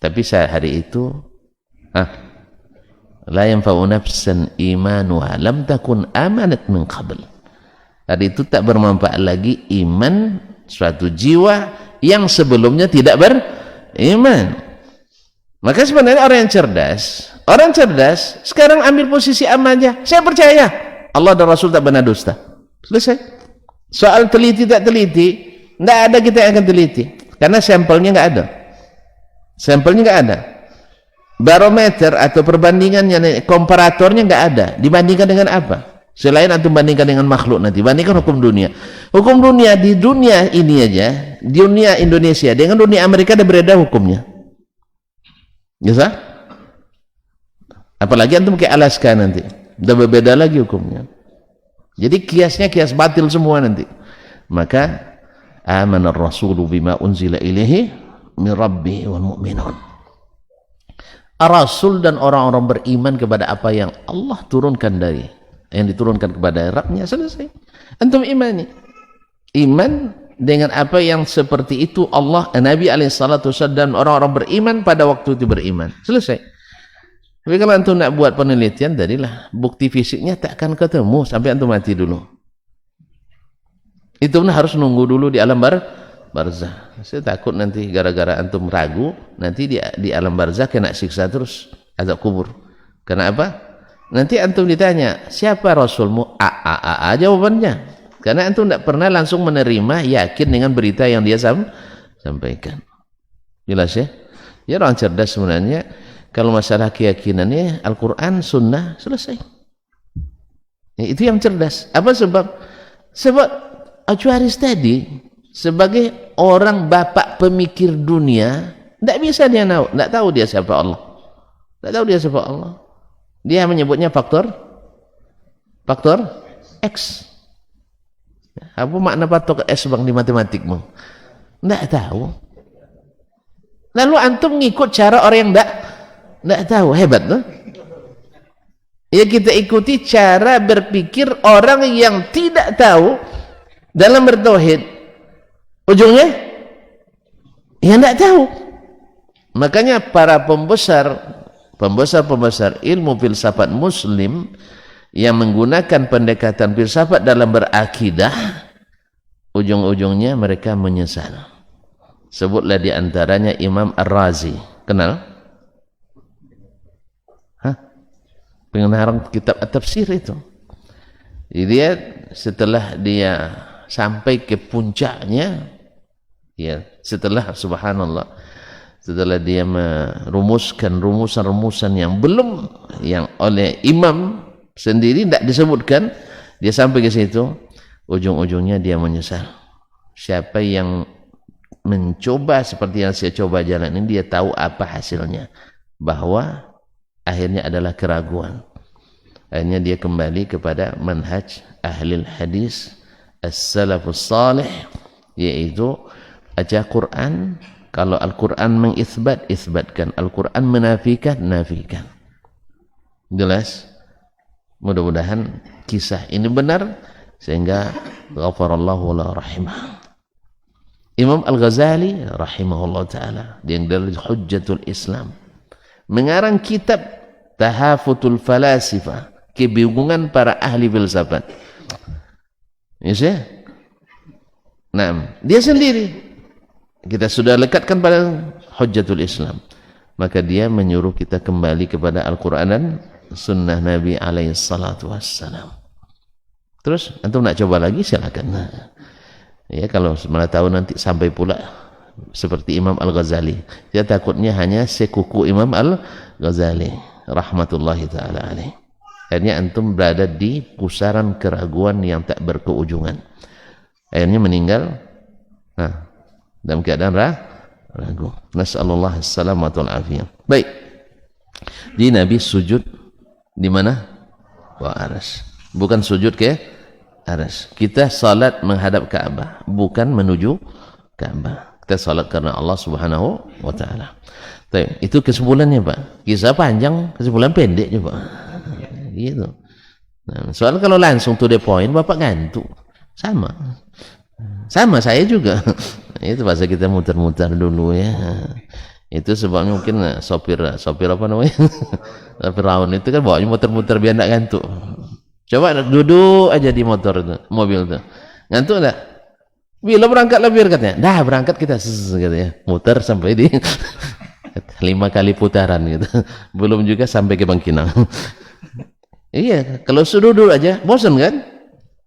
Tapi hari itu la yanfa'u nafsan imanuha lam takun amanat min qabl. Hari itu tak bermanfaat lagi iman suatu jiwa yang sebelumnya tidak beriman. Maka sebenarnya orang cerdas sekarang ambil posisi amannya. Saya percaya Allah dan Rasul tak benar dusta. Selesai. Soal teliti tak teliti, tidak ada kita yang akan teliti karena sampelnya nggak ada. Sampelnya nggak ada. Barometer atau perbandingannya, komparatornya nggak ada. Dibandingkan dengan apa? Selain antum bandingkan dengan makhluk, nanti bandingkan hukum dunia. Hukum dunia di dunia ini aja, di dunia Indonesia dengan dunia Amerika ada berbeda hukumnya. Bisa? Apalagi antum kayak Alaska nanti, udah berbeda lagi hukumnya. Jadi kiasnya kias batil semua nanti. Maka amanar rasulu bima unzila ilaihi min rabbih wal mu'minun. Rasul dan orang-orang beriman kepada apa yang Allah turunkan yang diturunkan kepada Rabbnya. Selesai. Antum imani. Iman dengan apa yang seperti itu Allah, Nabi alaihissalatu wassalam dan orang-orang beriman pada waktu itu beriman. Selesai. Tapi kalau antum nak buat penelitian, tadilah bukti fisiknya tak akan ketemu sampai antum mati dulu. Itu pun harus nunggu dulu di alam barzah. Saya takut nanti gara-gara antum ragu, nanti di alam barzah kena siksa terus, azab kubur. Kenapa? Nanti antum ditanya, siapa Rasulmu? Jawabannya. Karena antum tidak pernah langsung menerima, yakin dengan berita yang dia sampaikan. Jelas ya? Ya orang cerdas sebenarnya, kalau masalah keyakinannya, Al-Quran, Sunnah, selesai. Ya, itu yang cerdas. Apa sebab? Sebab Acuaris tadi, sebagai orang bapak pemikir dunia, tidak bisa dia tidak tahu dia siapa Allah. Tidak tahu dia siapa Allah. Dia menyebutnya faktor X. Apa makna faktor X bang di matematikmu? Tidak tahu. Lalu antum ngikut cara orang yang tidak tahu. Hebat tuh. Ya kita ikuti cara berpikir orang yang tidak tahu dalam bertauhid. Ujungnya ya tidak tahu. Makanya para pembesar ilmu filsafat muslim yang menggunakan pendekatan filsafat dalam berakidah, ujung-ujungnya mereka menyesal. Sebutlah di antaranya Imam Ar-Razi. Kenal? Pengarang kitab tafsir itu. Dia setelah dia sampai ke puncaknya, ya setelah subhanallah, setelah dia merumuskan rumusan-rumusan yang belum yang oleh imam sendiri tidak disebutkan, dia sampai ke situ, ujung-ujungnya dia menyesal. Siapa yang mencoba seperti yang saya coba jalan ini, dia tahu apa hasilnya, bahwa akhirnya adalah keraguan. Akhirnya dia kembali kepada manhaj ahlil hadis as-salafus salih, yaitu baca Quran. Kalau Al-Quran mengisbat, isbatkan. Al-Quran menafikan, nafikan. Jelas? Mudah-mudahan kisah ini benar sehingga ghafarallahu la rahimah. Imam Al-Ghazali rahimahullah ta'ala, yang dari Hujjatul Islam, mengarang kitab Tahafutul Falasifah, kebingungan para ahli filsafat. Ya, nah, dia sendiri. Kita sudah lekatkan pada Hujjatul Islam. Maka dia menyuruh kita kembali kepada Al-Quran dan Sunnah Nabi alaihi salatu wassalam. Terus, antum nak coba lagi silakan. Ya, kalau mana tahu nanti sampai pula seperti Imam Al-Ghazali. Dia takutnya hanya sekuku Imam Al-Ghazali rahmatullahi ta'ala alaih. Akhirnya antum berada di pusaran keraguan yang tak berkeujungan. Akhirnya meninggal dalam keadaan ragu. Nas'alullah as-salamatu wal-afiyah. Baik. Di Nabi sujud di mana? Wa aras. Bukan sujud ke aras. Kita salat menghadap Ka'bah, bukan menuju Ka'bah. Kita salat karena Allah Subhanahu wa taala. Baik, itu kesimpulannya, Pak. Kisah panjang, kesimpulan pendek juga. Gitu. Nah, soal kalau langsung to the point, Bapak ngantuk. Sama saya juga. Itu bahasa kita muter-muter dulu ya. Itu sebabnya mungkin sopir apa namanya? Sopir raun itu kan bawanya muter-muter biar tidak ngantuk. Coba duduk aja di motor itu, mobil itu. Ngantuk enggak? Bila berangkat lebih katanya. Dah berangkat kita katanya. Muter sampai di 5 kali putaran gitu. Belum juga sampai ke Bangkinang. Iya, kalau sudah duduk aja bosan kan?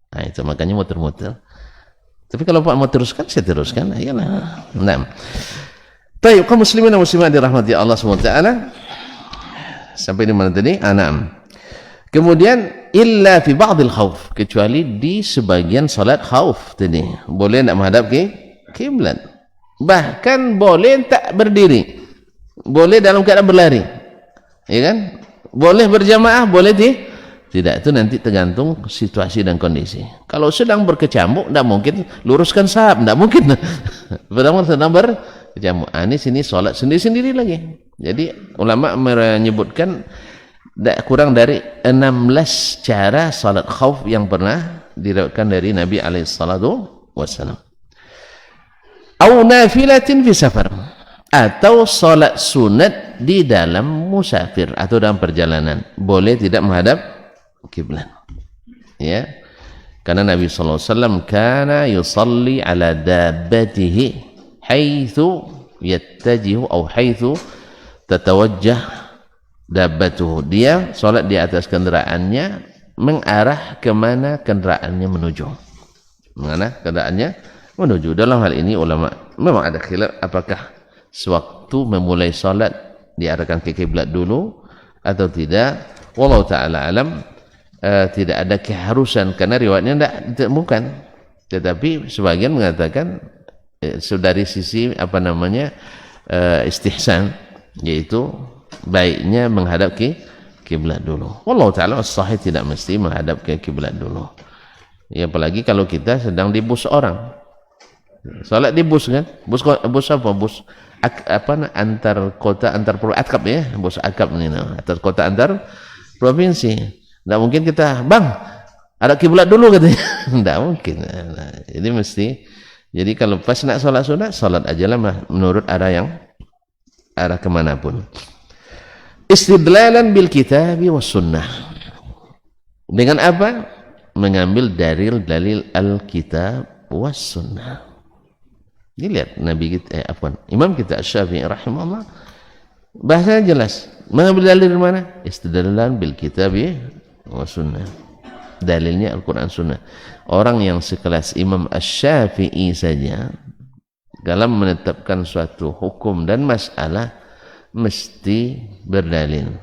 Nah, itu makanya muter-muter. Tapi kalau Pak mau teruskan, saya teruskan. Iyalah. Nah. Baik, kaum muslimin dan muslimat dirahmati Allah SWT. Sampai di mana tadi? Anam. Kemudian illa fi ba'dil khauf, kecuali di sebagian salat khauf tadi boleh nak menghadap ke kiblat, bahkan boleh tak berdiri, boleh dalam keadaan berlari, ya kan, boleh berjamaah, boleh tidak, itu nanti tergantung situasi dan kondisi. Kalau sedang berkecamuk tidak mungkin luruskan sahab, tidak mungkin. Sedang berkecamuk, ini sini salat sendiri-sendiri lagi. Jadi ulama menyebutkan kurang dari 16 cara salat khauf yang pernah diriwayatkan dari Nabi alaihi salatu wasallam. Au nafilatin fi safar, atau salat sunat di dalam musafir atau dalam perjalanan, boleh tidak menghadap kiblat. Ya. Karena Nabi sallallahu alaihi wasallam kana yusalli ala dabbatihi haitsu yattajihu atau haitsu tatawajjah dabbatuhu, dia solat di atas kenderaannya mengarah kemana kenderaannya menuju, dalam hal ini ulama memang ada khilaf apakah sewaktu memulai solat diarahkan ke kiblat dulu atau tidak. Wallahu ta'ala alam. Tidak ada keharusan karena riwayatnya tidak, bukan, tetapi sebagian mengatakan dari sisi istihsan, yaitu baiknya menghadap ke kiblat dulu. Wallahu ta'ala as-sahih, tidak mesti menghadap ke kiblat dulu. Ya, apalagi kalau kita sedang di bus orang. Salat di bus kan? Bus apa? Bus antar kota, antar akap ya, bus akap ini, antar kota, antar provinsi. Tidak mungkin kita, "Bang, ada kiblat dulu," katanya. Tidak mungkin. Nah, jadi mesti. Jadi kalau pas nak salat sunat, salat ajalah menurut arah kemanapun. Istidlalan bil kitabi was sunnah. Dengan apa? Mengambil dalil Alkitab was sunnah. Dilihat Nabi kita, Imam kita Asy-Syafi'i rahimahullah, bahasanya jelas. Mengambil dalil dari mana? Istidlalan bil kitabi was sunnah. Dalilnya Al-Quran Sunnah. Orang yang sekelas Imam Asy-Syafi'i saja dalam menetapkan suatu hukum dan masalah mesti berdalil.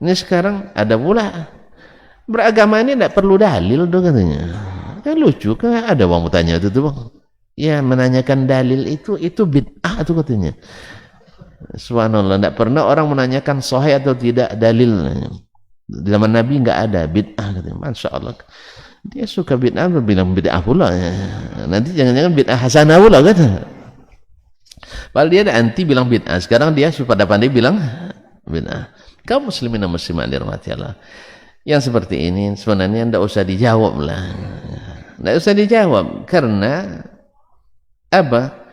Ini sekarang ada pula beragama ini tidak perlu dalil tuh katanya. Kan lucu kan, ada orang bertanya itu tuh, Bang. Ya, menanyakan dalil itu bid'ah tuh katanya. Subhanallah, tidak pernah orang menanyakan sahih atau tidak dalil. Di zaman Nabi enggak ada bid'ah katanya. Masya Allah. Dia suka bid'ah, bilang bid'ah pula. Ya. Nanti jangan-jangan bid'ah hasanah pula kan. Padahal dia ada anti bilang bid'ah. Sekarang dia pada pandai bilang bid'ah. Kaum muslimin dan muslimat dirahmati Allah, yang seperti ini sebenarnya tidak usah dijawab lah. Tidak usah dijawab. Karena apa?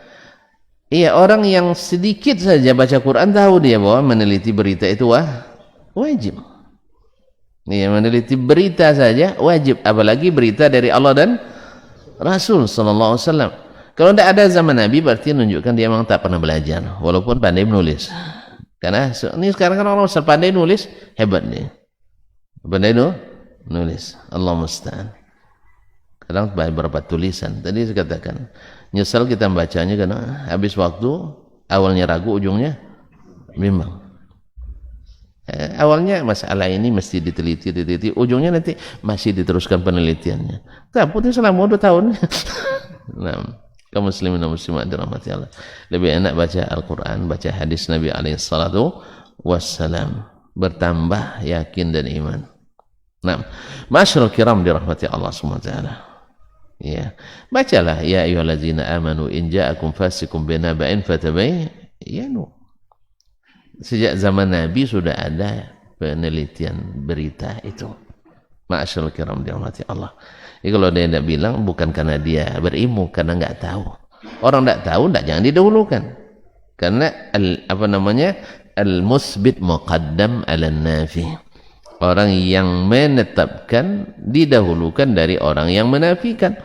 Iya, orang yang sedikit saja baca Quran tahu dia bahwa meneliti berita itu wajib. Iya, meneliti berita saja wajib, apalagi berita dari Allah dan Rasul sallallahu alaihi wasallam. Kalau tidak ada zaman Nabi, berarti menunjukkan dia memang tak pernah belajar, walaupun pandai menulis. Karena ini sekarang kan orang pandai nulis, hebat nih. Pandai nulis, Allah musta'an. Kadang beberapa tulisan. Tadi saya katakan, nyesal kita membacanya karena habis waktu, awalnya ragu, ujungnya bimbang. Awalnya masalah ini mesti diteliti, ujungnya nanti masih diteruskan penelitiannya. Tapi selama 2 tahun. Nah, kaum muslimin dan muslimat dirahmati Allah, lebih enak baca Al-Quran, baca hadis Nabi alaihi salatu wassalam, bertambah yakin dan iman. Nah, masyarul kiram dirahmati Allah SWT. Ya, bacalah ya ayyuhallazina amanu in ja'akum fasiqun binaba'in fatabayyanu. Sejak zaman Nabi sudah ada penelitian berita itu. Masyarul kiram dirahmati Allah. Jadi kalau dia tidak bilang, bukan karena dia berilmu, karena nggak tahu. Orang tidak tahu, jangan didahulukan. Karena al-musbit muqaddam ala nafi. Orang yang menetapkan didahulukan dari orang yang menafikan.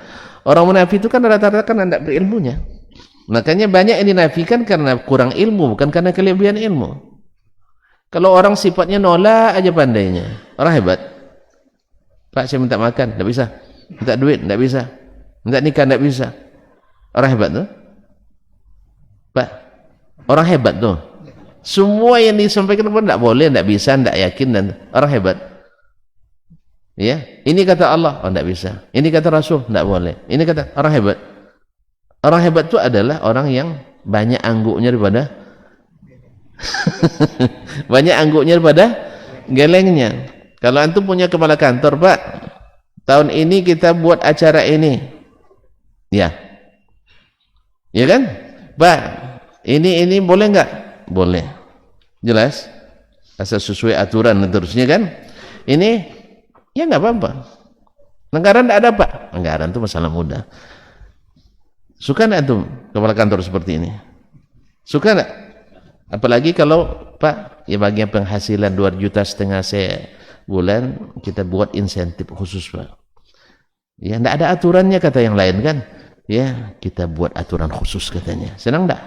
Orang munafik itu kan rata-rata kan tidak berilmunya. Makanya banyak yang dinafikan karena kurang ilmu, bukan karena kelebihan ilmu. Kalau orang sifatnya nolak aja pandainya, orang hebat. Pak, saya minta makan, tidak bisa. Minta duit, tidak bisa. Minta nikah, tidak bisa. Orang hebat tuh. Pak, orang hebat tuh. Semua yang disampaikan pun tidak boleh, tidak bisa, tidak yakin, dan orang hebat. Ya, ini kata Allah, oh tidak bisa. Ini kata Rasul, tidak boleh. Ini kata orang hebat. Orang hebat itu adalah orang yang banyak angguknya daripada banyak angguknya daripada gelengnya. Kalau antum punya kepala kantor, Pak, tahun ini kita buat acara ini, ya, ya kan, Pak, ini boleh nggak? Boleh, jelas, asal sesuai aturan dan terusnya kan. Ini ya nggak apa-apa. Anggaran tidak ada, Pak. Anggaran itu masalah mudah. Suka nggak antum kepala kantor seperti ini? Suka nggak? Apalagi kalau, Pak, ya bagian penghasilan 2,5 juta sebulan kita buat insentif khusus, Pak. Ya tidak ada aturannya kata yang lain kan. Ya kita buat aturan khusus katanya. Senang enggak?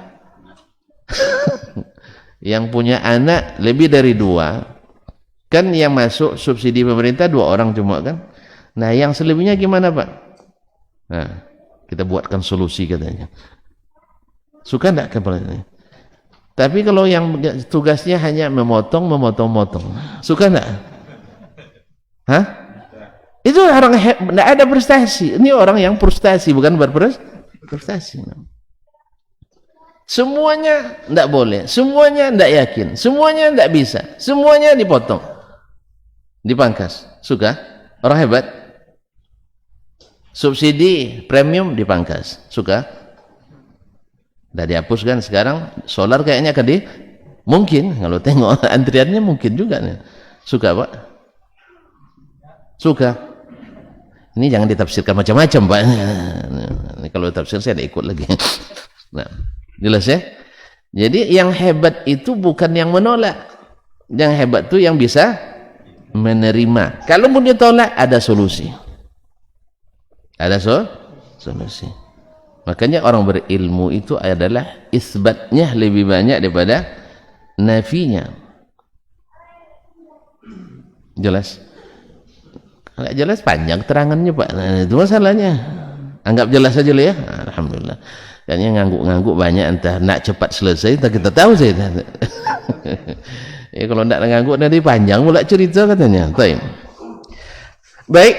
Yang punya anak lebih dari 2 kan yang masuk subsidi pemerintah 2 orang cuma kan. Nah yang selebihnya gimana, Pak? Nah kita buatkan solusi katanya. Suka enggak kepala ini? Tapi kalau yang tugasnya hanya memotong, suka enggak? Hah? Itu orang enggak ada prestasi. Ini orang yang frustasi, bukan berprestasi. Semuanya enggak boleh, semuanya enggak yakin, semuanya enggak bisa, semuanya dipotong, dipangkas. Suka? Orang hebat. Subsidi premium dipangkas. Suka? Udah dihapus kan sekarang. Solar kayaknya akan mungkin kalau tengok antriannya mungkin juga nih. Suka, Pak? Suka. Ini jangan ditafsirkan macam-macam, Pak. Ini kalau tafsir saya tidak ikut lagi. Nah, jelas ya? Jadi yang hebat itu bukan yang menolak. Yang hebat itu yang bisa menerima. Kalau pun ditolak ada solusi. Ada solusi. Makanya orang berilmu itu adalah isbatnya lebih banyak daripada nafinya. Jelas? Kalau jelas panjang terangannya, Pak. Nah, itu masalahnya. Anggap jelas saja lah ya. Alhamdulillah. Kayaknya ngangguk-ngangguk banyak, entah nak cepat selesai, entah kita tahu saya. Ya kalau nak ngangguk nanti panjang pula cerita katanya. Baik.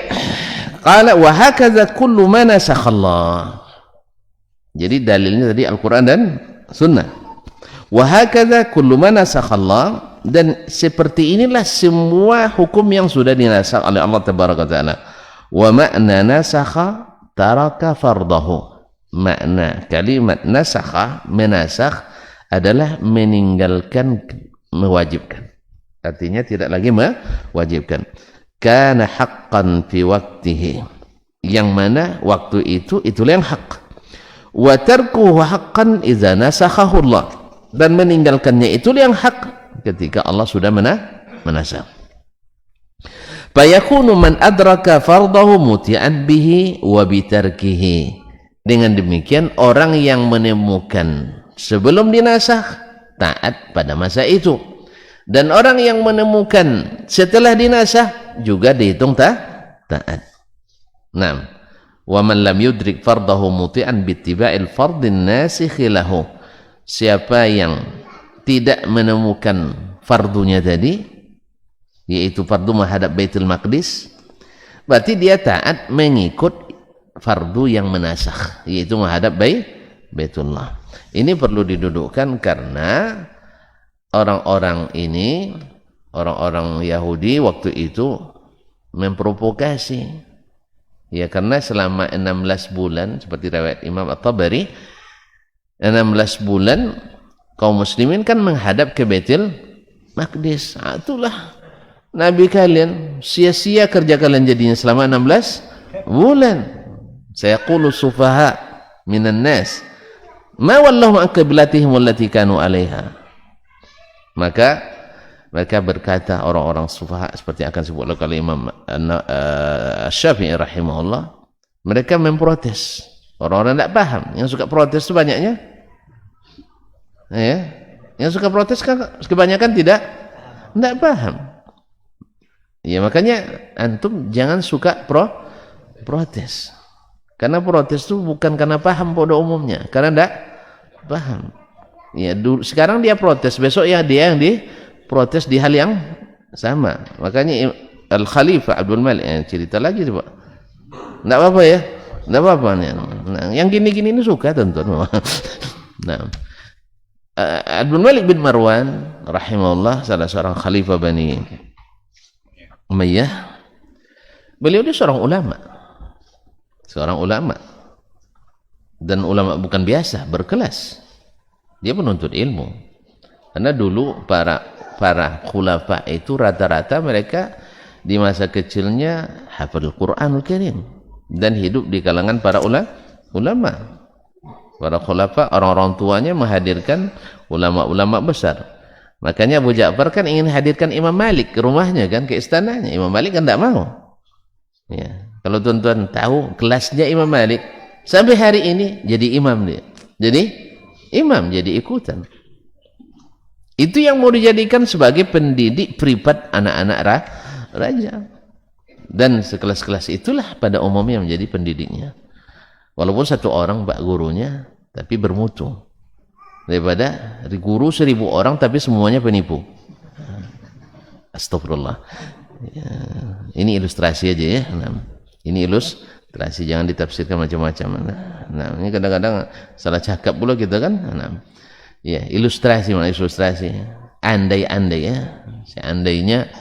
Qala wa hakadha kullu ma nasakhallah. Jadi dalilnya tadi Al-Quran dan Sunnah. Wa hakadha kullu ma nasakhallah, dan seperti inilah semua hukum yang sudah dinasakh oleh Allah Tabaraka Ta'ala. Wa ma'na nasakha taraka fardahu. Makna kalimat nasakha, menasakh, adalah meninggalkan, mewajibkan. Artinya tidak lagi mewajibkan. Kana haqqan fi waqtihi, yang mana waktu itu itulah yang hak. Wa tarkuhu haqqan idza nasakhahu Allah, dan meninggalkannya itulah yang hak ketika Allah sudah menasakh. Fayakunu man adraka fardahu muti'an bihi wa bitarkihi. Dengan demikian orang yang menemukan sebelum dinasakh taat pada masa itu, dan orang yang menemukan setelah dinasakh juga dihitung taat. Nah, wa man lam yudrik fardahu muti'an bittiba'il fardin nasikhi lahu. Siapa yang tidak menemukan fardunya tadi, yaitu fardu menghadap Baitul Maqdis, berarti dia taat mengikut fardu yang menasakh, yaitu menghadap Baitullah. Ini perlu didudukkan karena orang-orang ini, orang-orang Yahudi waktu itu memprovokasi. Ya, karena selama 16 bulan seperti riwayat Imam At-Tabari, 16 bulan kaum muslimin kan menghadap ke Baitul Maqdis. Itulah Nabi kalian, sia-sia kerja kalian jadinya selama 16 bulan. Sayaqulu sufaha minan nas ma wallahu an qiblatihim allati kanu 'alaiha. Maka Mereka berkata, orang-orang sufaha seperti akan disebut oleh Imam Syafi'i rahimahullah, mereka memprotes. Orang-orang tidak paham. Yang suka protes itu banyaknya, ya. Yang suka protes kan kebanyakan tidak paham. Ya, makanya antum jangan suka protes. Karena protes itu bukan karena paham pada umumnya, karena tidak paham. Ya, sekarang dia protes, besok ya dia yang diprotes di hal yang sama. Makanya Al Khalifah Abdul Malik cerita lagi coba. Tidak apa-apa ya, tidak apa-apa nih. Nah, yang gini-gini ini suka tentu. Nah, Abdul Malik bin Marwan rahimahullah, salah seorang khalifah Bani Umayyah. Beliau dia seorang ulama, dan ulama bukan biasa, berkelas. Dia penuntut ilmu. Karena dulu para khulafa itu rata-rata mereka di masa kecilnya hafal Qur'anul Karim dan hidup di kalangan para ulama. Para khulafa, orang-orang tuanya menghadirkan ulama-ulama besar. Makanya Abu Ja'far kan ingin hadirkan Imam Malik ke rumahnya kan, ke istananya. Imam Malik kan tidak mau. Ya. Kalau tuan-tuan tahu kelasnya Imam Malik, sampai hari ini jadi imam dia. Jadi imam, jadi ikutan. Itu yang mau dijadikan sebagai pendidik privat anak-anak raja. Dan sekelas-kelas itulah pada umumnya menjadi pendidiknya. Walaupun satu orang pak gurunya, tapi bermutu. Daripada guru 1000 orang tapi semuanya penipu. Astagfirullah. Ya, ini ilustrasi aja ya. Nah, ini ilustrasi, jangan ditafsirkan macam-macam. Nah, ini kadang-kadang salah cakap pula kita kan. Nah, ya, ilustrasi, andai-andai ya. Seandainya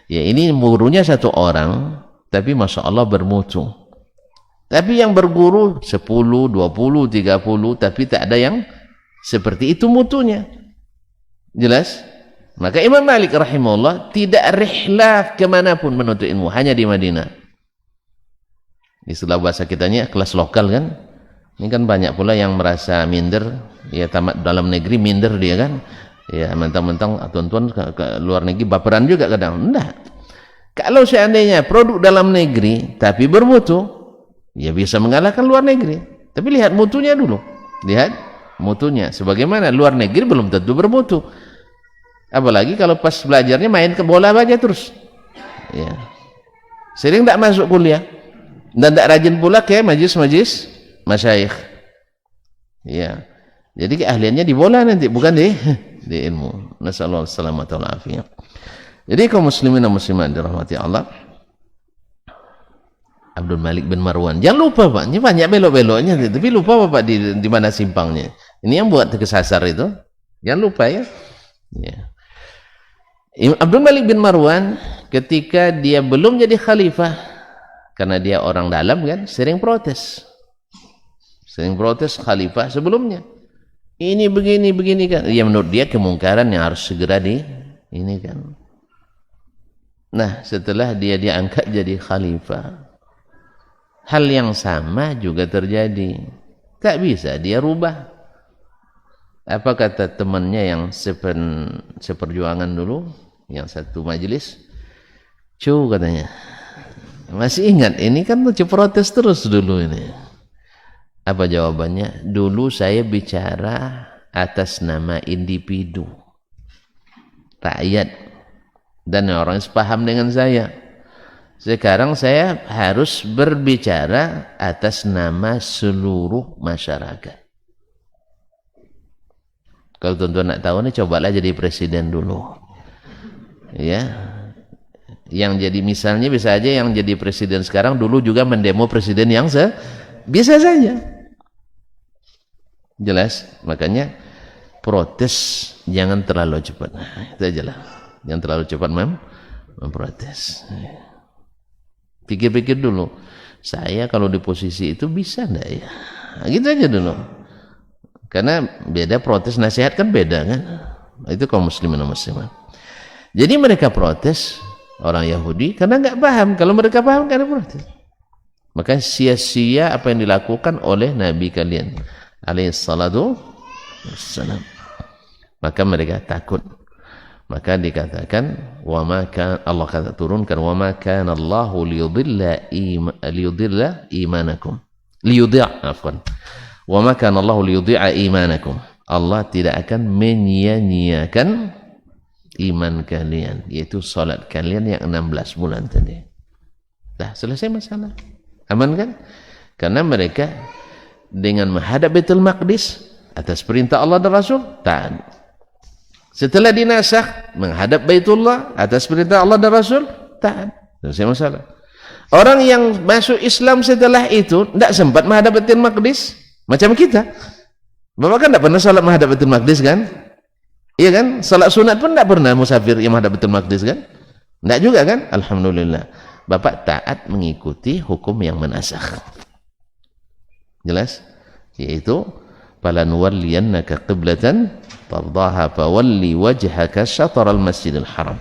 ya ini gurunya satu orang tapi masya Allah bermutu. Tapi yang berguru 10, 20, 30 tapi tak ada yang seperti itu mutunya. Jelas? Maka Imam Malik rahimahullah tidak rihlah kemanapun menuntut ilmu, hanya di Madinah. Istilah bahasa kitanya kelas lokal kan. Ini kan banyak pula yang merasa minder, ya tamat dalam negeri minder dia kan. Ya mentang-mentang tuan-tuan ke luar negeri baperan juga kadang. Enggak. Kalau seandainya produk dalam negeri tapi bermutu, ya bisa mengalahkan luar negeri. Tapi lihat mutunya dulu. Lihat mutunya. Sebagaimana luar negeri belum tentu bermutu. Apalagi kalau pas belajarnya main ke bola aja terus. Ya. Sering tak masuk kuliah. Dan tak rajin pula ke majlis-majlis masyayikh. Ya. Jadi keahliannya di bola nanti, bukan di ilmu. Nasallahu alaihi wasallam. Jadi kaum muslimin dan muslimat dirahmati Allah, Abdul Malik bin Marwan. Jangan lupa Pak, ini banyak belok-beloknya, tapi lupa Bapak di mana simpangnya. Ini yang buat kesasar itu. Jangan lupa ya. Ya. Abdul Malik bin Marwan ketika dia belum jadi khalifah, karena dia orang dalam kan, sering protes khalifah sebelumnya. Ini begini kan. Ya menurut dia kemungkaran yang harus segera ini kan. Nah, setelah dia diangkat jadi khalifah, hal yang sama juga terjadi. Tak bisa dia rubah. Apa kata temannya yang seperjuangan dulu, yang satu majelis? Katanya. Masih ingat, ini kan protes terus dulu ini. Apa jawabannya? Dulu saya bicara atas nama individu, rakyat, dan orang sepaham dengan saya. Sekarang saya harus berbicara atas nama seluruh masyarakat. Kalau tuan-tuan nak tahu nih, cobalah jadi presiden dulu. Ya. Yang jadi misalnya bisa aja yang jadi presiden sekarang dulu juga mendemo presiden yang bisa saja. Jelas? Makanya protes jangan terlalu cepat. Nah, itu aja lah. Jangan terlalu cepat memprotes. Pikir-pikir dulu. Saya kalau di posisi itu bisa enggak ya? Nah, gitu aja dulu. Karena beda protes nasihat kan beda kan. Itu kaum muslimin dan muslimat. Jadi mereka protes orang Yahudi karena nggak paham. Kalau mereka paham kan protes. Maka sia-sia apa yang dilakukan oleh Nabi kalian alaihi salatu wassalam. Maka mereka takut. Maka dikatakan Allah kata turunkan wa ma kana Allahu liyudilla imanakum wa ma kana Allahu liyudhi'a imanakum. Allah tidak akan menyia-nyiakan iman kalian, yaitu salat kalian yang 16 bulan tadi. Dah selesai masalah. Aman kan? Karena mereka dengan menghadap Baitul Maqdis atas perintah Allah dan Rasul, taat. Setelah dinasakh menghadap Baitullah atas perintah Allah dan Rasul, taat. Selesai masalah. Orang yang masuk Islam setelah itu tidak sempat menghadap Baitul Maqdis macam kita. Bapak kan tidak pernah salat menghadap Baitul Maqdis kan? Iya kan? Salat sunat pun tidak pernah musafir yang menghadap Baitul Maqdis kan? Tidak juga kan? Alhamdulillah. Bapak taat mengikuti hukum yang menasakh. Jelas? Yaitu falanuwalliyannaka qiblatan tardaha fawalli wajhaka syatral masjidil haram.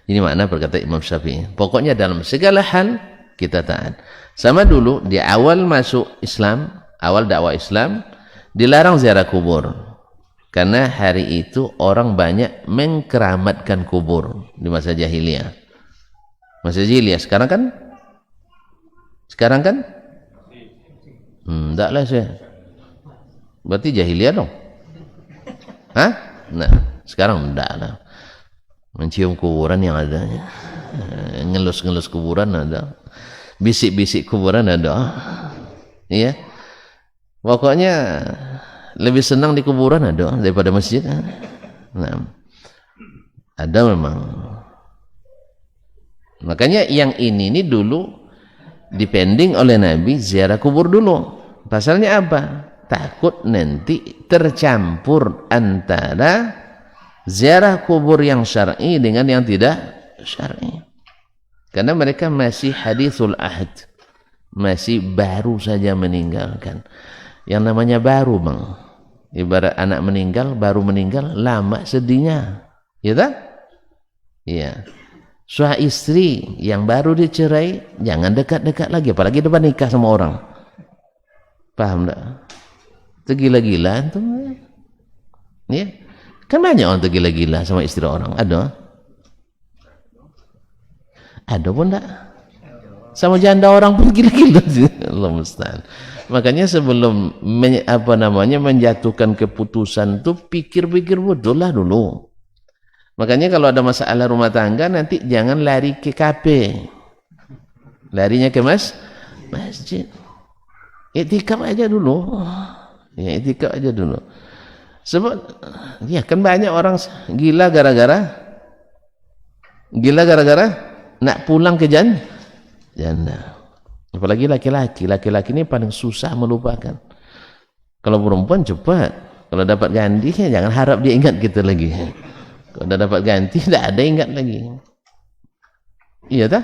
Ini makna berkata Imam Syafi'i. Pokoknya dalam segala hal kita taat. Sama dulu di awal masuk Islam, awal dakwah Islam dilarang ziarah kubur. Karena hari itu orang banyak mengkeramatkan kubur di masa jahiliyah. Masa jahiliyah sekarang kan? Enggak lah saya. Berarti jahiliyah dong. Hah? Nah, sekarang enggak lah. Mencium kuburan yang ada, ngelus-ngelus kuburan ada, bisik-bisik kuburan ada. Iya. Pokoknya lebih senang di kuburan ada daripada masjid. Nah, ada memang. Makanya yang ini dulu dipending oleh Nabi ziarah kubur dulu. Pasalnya apa? Takut nanti tercampur antara ziarah kubur yang syar'i dengan yang tidak syar'i. Karena mereka masih hadithul ahad, masih baru saja meninggalkan. Yang namanya baru, Bang. Ibarat anak meninggal, baru meninggal, lama sedihnya. Ya tak? Iya. Suami istri yang baru dicerai, jangan dekat-dekat lagi, apalagi depan nikah sama orang. Paham tak? Itu gila-gilaan tuh. Ya. Kan banyak orang tergila-gila sama istri orang. Ada pun tak? Sama janda orang pun gila-gila. Allah musta'an. Makanya sebelum menjatuhkan keputusan tuh pikir-pikir betul lah dulu. Makanya kalau ada masalah rumah tangga nanti jangan lari ke kafe. Larinya ke masjid. Iktikaf aja dulu. Ya, iktikaf aja dulu. Sebab ya kan banyak orang gila gara-gara nak pulang ke janda. Apalagi laki-laki ini paling susah melupakan. Kalau perempuan cepat, kalau dapat ganti jangan harap dia ingat kita lagi. Kalau dah dapat ganti tidak ada ingat lagi. Iya tak?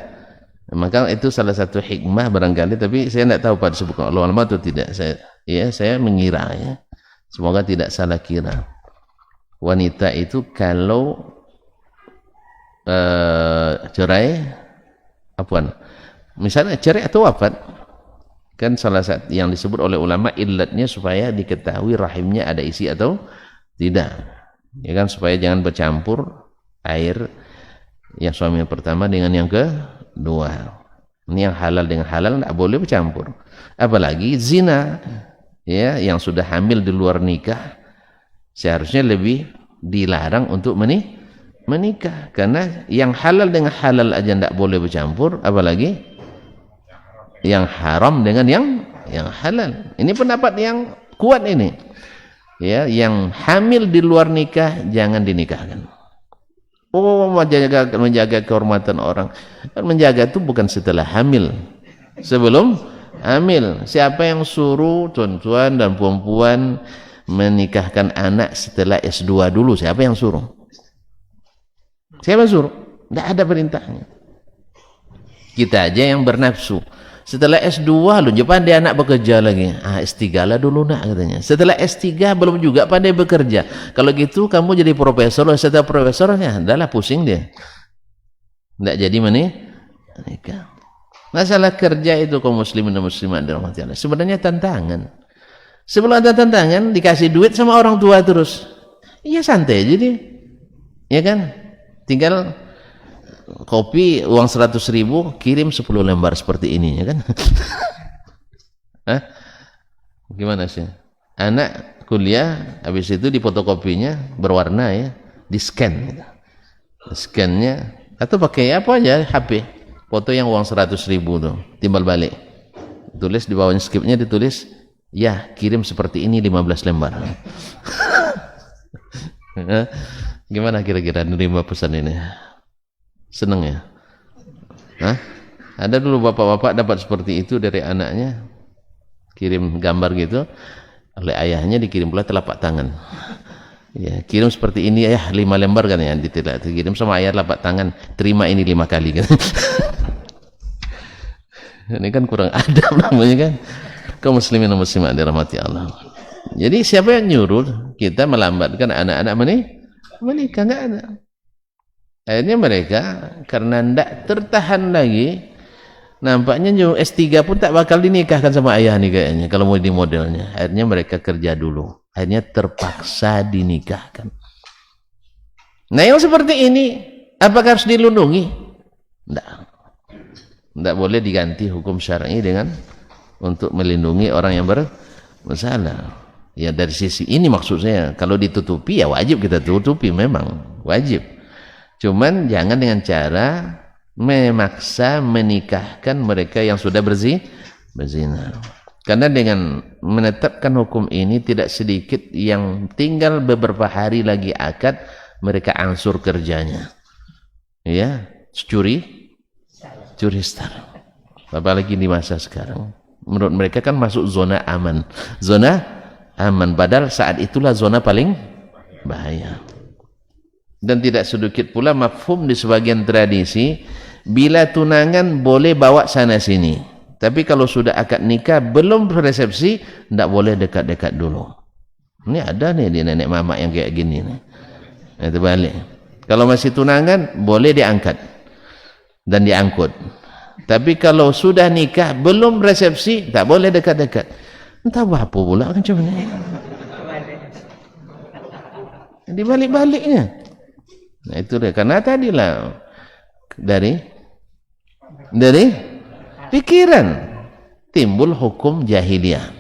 Maka itu salah satu hikmah barangkali, tapi saya tidak tahu pada sebutkan Allah ulama atau tidak. Saya mengira ya. Semoga tidak salah kira. Wanita itu kalau cerai, misalnya cerai atau wafat, kan salah satu yang disebut oleh ulama illatnya supaya diketahui rahimnya ada isi atau tidak. Ya kan, supaya jangan bercampur air yang suami yang pertama dengan yang kedua. Ini yang halal dengan halal tidak boleh bercampur. Apalagi zina. Ya, yang sudah hamil di luar nikah seharusnya lebih dilarang untuk menikah, karena yang halal dengan halal aja tidak boleh bercampur, apalagi yang haram dengan yang halal. Ini pendapat yang kuat ini. Ya, yang hamil di luar nikah jangan dinikahkan. Menjaga kehormatan orang. Menjaga itu bukan setelah hamil, sebelum hamil. Siapa yang suruh tuan-tuan dan puan-puan menikahkan anak setelah S2 dulu? Siapa yang suruh? Siapa yang suruh? Tidak ada perintahnya. Kita aja yang bernafsu. Setelah S2 lu pandai anak bekerja lagi. S3 lah dulu nak katanya. Setelah S3 belum juga pandai bekerja. Kalau gitu kamu jadi profesor. Setelah profesornya adalah pusing dia. Tidak jadi menikah. Masalah kerja itu kaum muslimin dan muslimat dirahmati Allah sebenarnya tantangan. Sebelum ada tantangan dikasih duit sama orang tua terus. Iya santai aja dia. Ya kan? Tinggal kopi uang 100.000 kirim 10 lembar seperti ini, ya kan? Hah? Gimana sih? Anak kuliah habis itu di fotokopinya berwarna ya, di scan. Scannya atau pakai apa aja HP. Foto yang uang 100.000 tuh, timbal balik. Tulis di bawahnya skripnya ditulis, "Ya, kirim seperti ini 15 lembar." Gimana kira-kira nerima pesan ini? Seneng ya? Hah? Ada dulu bapak-bapak dapat seperti itu dari anaknya, kirim gambar gitu, oleh ayahnya dikirim pula telapak tangan. Ya, kirim seperti ini ya, 5 lembar kan ya, dikirim sama ayah telapak tangan, terima ini 5 kali kan. Ini kan kurang adab namanya kan. Kaum muslimin dan muslimat dirahmati Allah. Jadi siapa yang nyuruh kita melambatkan anak-anak menikah? Enggak ada. Akhirnya mereka karena tidak tertahan lagi, nampaknya S3 pun tak bakal dinikahkan sama ayah nih kayaknya kalau mau di modelnya. Akhirnya mereka kerja dulu. Akhirnya terpaksa dinikahkan. Nah yang seperti ini apakah harus dilindungi? Tidak boleh diganti hukum syar'i dengan untuk melindungi orang yang bermasalah. Ya dari sisi ini maksud saya, kalau ditutupi ya wajib kita tutupi, memang wajib. Cuman jangan dengan cara memaksa menikahkan mereka yang sudah berzina. Karena dengan menetapkan hukum ini tidak sedikit yang tinggal beberapa hari lagi akad mereka angsur kerjanya. Ya, curi star. Apalagi di masa sekarang. Menurut mereka kan masuk zona aman. Zona aman, padahal saat itulah zona paling bahaya. Dan tidak sedikit pula mafhum di sebagian tradisi, bila tunangan boleh bawa sana sini, tapi kalau sudah akad nikah belum resepsi tidak boleh dekat-dekat dulu. Ini ada nih di nenek mama yang kayak gini nih. Itu balik. Kalau masih tunangan boleh diangkat dan diangkut, tapi kalau sudah nikah belum resepsi tak boleh dekat-dekat. Entah apa pula kan macam ni. Dibalik-baliknya. Nah itu dia, karena tadilah dari pikiran timbul hukum jahiliyah.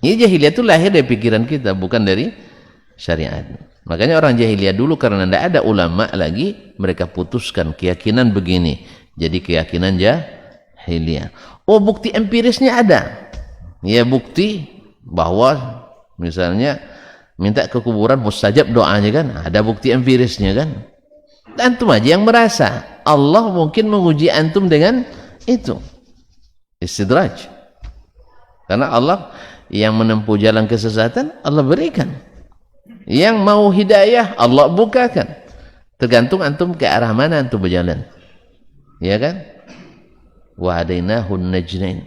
Ini jahiliyah itu lahir dari pikiran kita, bukan dari syariat. Makanya orang jahiliyah dulu karena tidak ada ulama lagi, mereka putuskan keyakinan begini, jadi keyakinan jahiliyah. Oh bukti empirisnya ada. Ya bukti bahwa misalnya minta ke kuburan mustajab doanya kan, ada bukti empirisnya kan. Antum aja yang merasa Allah mungkin menguji antum dengan itu, istidraj. Karena Allah yang menempuh jalan kesesatan Allah berikan, yang mau hidayah Allah bukakan, tergantung antum ke arah mana antum berjalan, ya kan. Wa hadainahu najdain,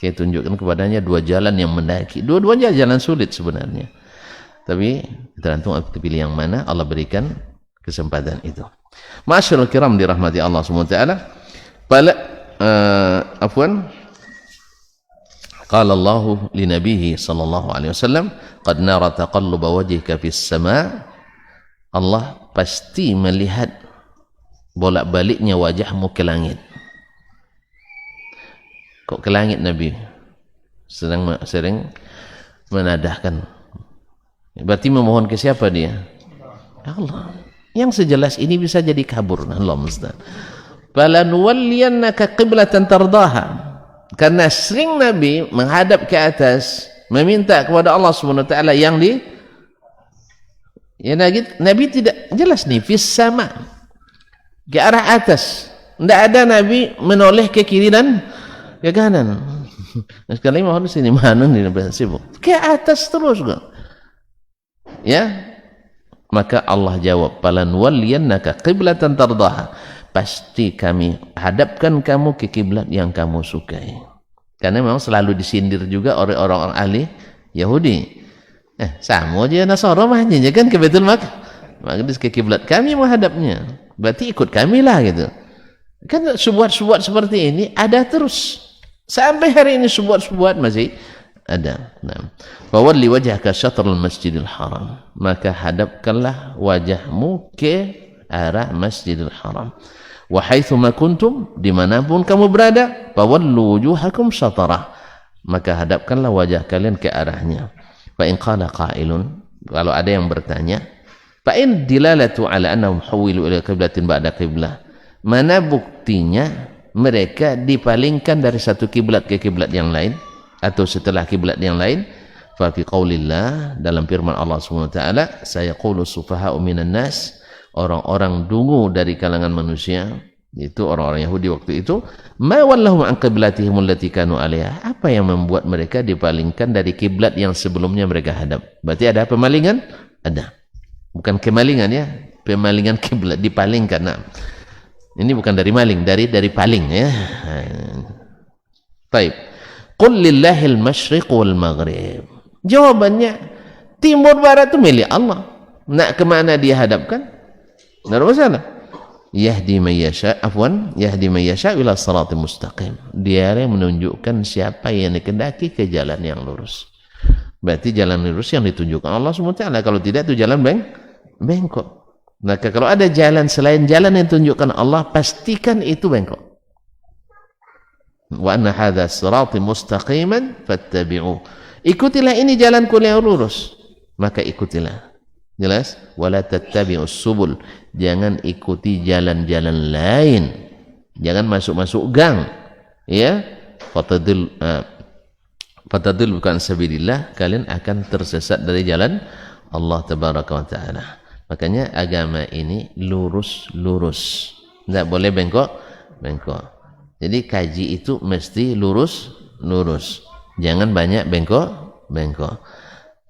kita tunjukkan kepadanya dua jalan yang mendaki, dua-duanya jalan sulit sebenarnya, tapi tergantung aku pilih yang mana, Allah berikan kesempatan itu. Masyaallah kiram dirahmati Allah SWT. Qala Allah li nabihi sallallahu alaihi wasallam, qad nara taqalluba wajhika fis sama. Allah pasti melihat bolak-baliknya wajahmu ke langit. Kok ke langit Nabi? Sering menadahkan. Berarti memohon ke siapa dia? Allah. Yang sejelas ini bisa jadi kabur. Allah musta'an. Falanuwalliyannaka qiblatan tardaha. Karena sering Nabi menghadap ke atas, meminta kepada Allah SWT yang Nabi tidak jelas nih fis sama, ke arah atas. Tidak ada Nabi menoleh ke kiri dan ke kanan. Sekali mohon sini mana nih sibuk. Ke atas terus kan. Ya. Maka Allah jawab, "Falanwalliyannaka qiblatan tardaha." Pasti kami hadapkan kamu ke kiblat yang kamu sukai. Karena memang selalu disindir juga oleh orang-orang ahli Yahudi. Sama aja Nasara mahnya kan ke Baitul Maqdis. Maka ke kiblat kami menghadapnya. Berarti ikut kami lah gitu. Kan subuhat-subuhat seperti ini ada terus. Sampai hari ini subuhat-subuhat masih Ada. Nah, fawalli wajhaka syatrul Masjidil Haram, maka hadapkanlah wajahmu ke arah Masjidil Haram. Wa haitsuma kuntum, dimanapun kamu berada, fawallu wujuhakum syatrah, maka hadapkanlah wajah kalian ke arahnya. Fa in qala qailun, kalau ada yang bertanya, fa in dilalatu ala annahum huwilu ila qiblatin ba'da qiblah, mana buktinya mereka dipalingkan dari satu kiblat ke kiblat yang lain atau setelah kiblat yang lain? Fa fi qaulillah, dalam firman Allah Subhanahu wa taala, sayaqulu sufaha'u minan nas, orang-orang dungu dari kalangan manusia, itu orang-orang Yahudi waktu itu, ma wallahum an qiblatihim allati kanu 'alaiha, apa yang membuat mereka dipalingkan dari kiblat yang sebelumnya mereka hadap? Berarti ada pemalingan? Ada. Bukan kemalingan ya, pemalingan kiblat, dipalingkan. Nah, ini bukan dari maling, dari paling ya. Baik. Qul lillahil masyriq wal maghrib. Jawabannya, timur barat itu milik Allah. Nak kemana dia hadapkan? Tidak ada masalah. Yahdi man yasha, yahdi man yasha ila siratal mustaqim. Dia yang menunjukkan siapa yang dikehendaki ke jalan yang lurus. Berarti jalan lurus yang ditunjukkan Allah SWT. Kalau tidak itu jalan bengkok. Maka kalau ada jalan selain jalan yang ditunjukkan Allah, pastikan itu bengkok. Wa anna hadza sirati mustaqiman fattabi'u, ikutilah ini jalanku yang lurus, maka ikutilah. Jelas? Wala tattabi'us subul, jangan ikuti jalan-jalan lain, jangan masuk-masuk gang ya. Fatadil bukan sabilillah, kalian akan tersesat dari jalan Allah tabaraka wa taala. Makanya agama ini lurus, tidak boleh bengkok. Jadi kaji itu mesti lurus, jangan banyak bengkok.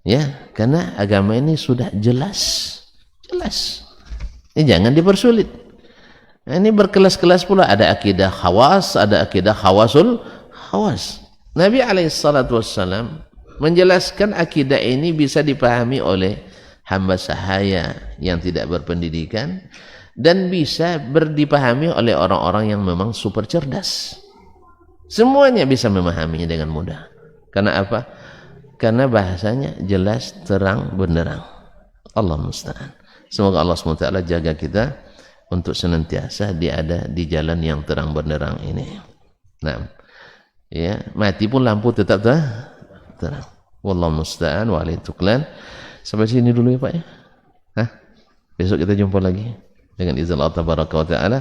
Ya, karena agama ini sudah jelas. Ini jangan dipersulit. Nah, ini berkelas-kelas pula, ada akidah khawas, ada akidah khawasul khawas. Nabi SAW menjelaskan akidah ini bisa dipahami oleh hamba sahaya yang tidak berpendidikan, dan bisa dipahami oleh orang-orang yang memang super cerdas. Semuanya bisa memahaminya dengan mudah. Karena apa? Karena bahasanya jelas, terang, benderang. Allah musta'an. Semoga Allah SWT jaga kita untuk senantiasa ada di jalan yang terang benderang ini. Nah, ya, mati pun lampu tetap terang. Wallahu musta'an wa alaihi tuklan. Sampai sini dulu ya Pak ya. Besok kita jumpa lagi dengan izin Allah tabaraka wa taala.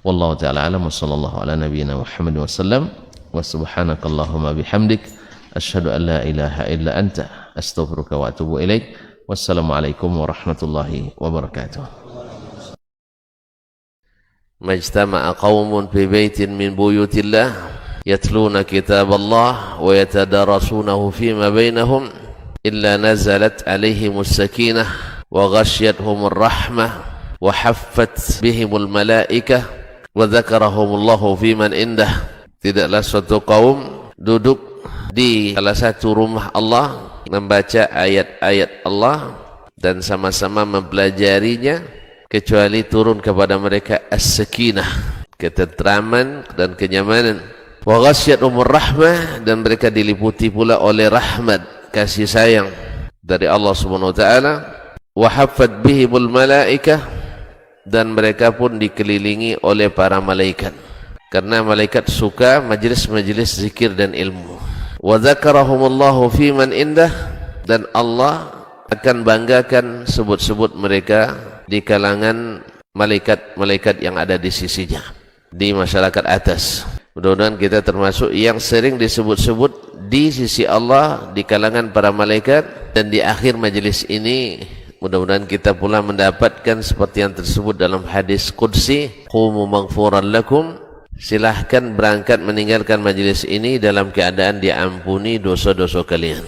Wallahu taala alam, wa sallallahu ala nabiyyina Muhammad wa sallam, wa subhanakallahumma bihamdik asyhadu an la ilaha illa anta astaghfiruka wa atubu ilaik. Wassalamu alaikum warahmatullahi wabarakatuh. Majtama'a qaumun fi baitin min buyutillah yatluna kitaballah wa yatadarasunahu fima bainahum illa nazalat alaihimus sakinah wa ghasyiyatuhumur rahmah wa haffat bihimul malaikah wa dzakarahumullahu fiman indah. Tidaklah suatu kaum duduk di salah satu rumah Allah membaca ayat-ayat Allah dan sama-sama mempelajarinya, kecuali turun kepada mereka as-sakinah, ketentraman dan kenyamanan. Wa ghasyiyatuhumur rahmah, dan mereka diliputi pula oleh rahmat, kasih sayang dari Allah Subhanahu wa taala. Wa haffat bihimul malaikah, dan mereka pun dikelilingi oleh para malaikat, karena malaikat suka majlis-majlis zikir dan ilmu. Wa dzakarahumullahu fiman indah, dan Allah akan banggakan sebut-sebut mereka di kalangan malaikat-malaikat yang ada di sisinya, di masyarakat atas. Mudah-mudahan kita termasuk yang sering disebut-sebut di sisi Allah di kalangan para malaikat, dan di akhir majlis ini mudah-mudahan kita pula mendapatkan seperti yang tersebut dalam hadis qudsi, qumu maghfuran lakum, silahkan berangkat meninggalkan majlis ini dalam keadaan diampuni dosa-dosa kalian.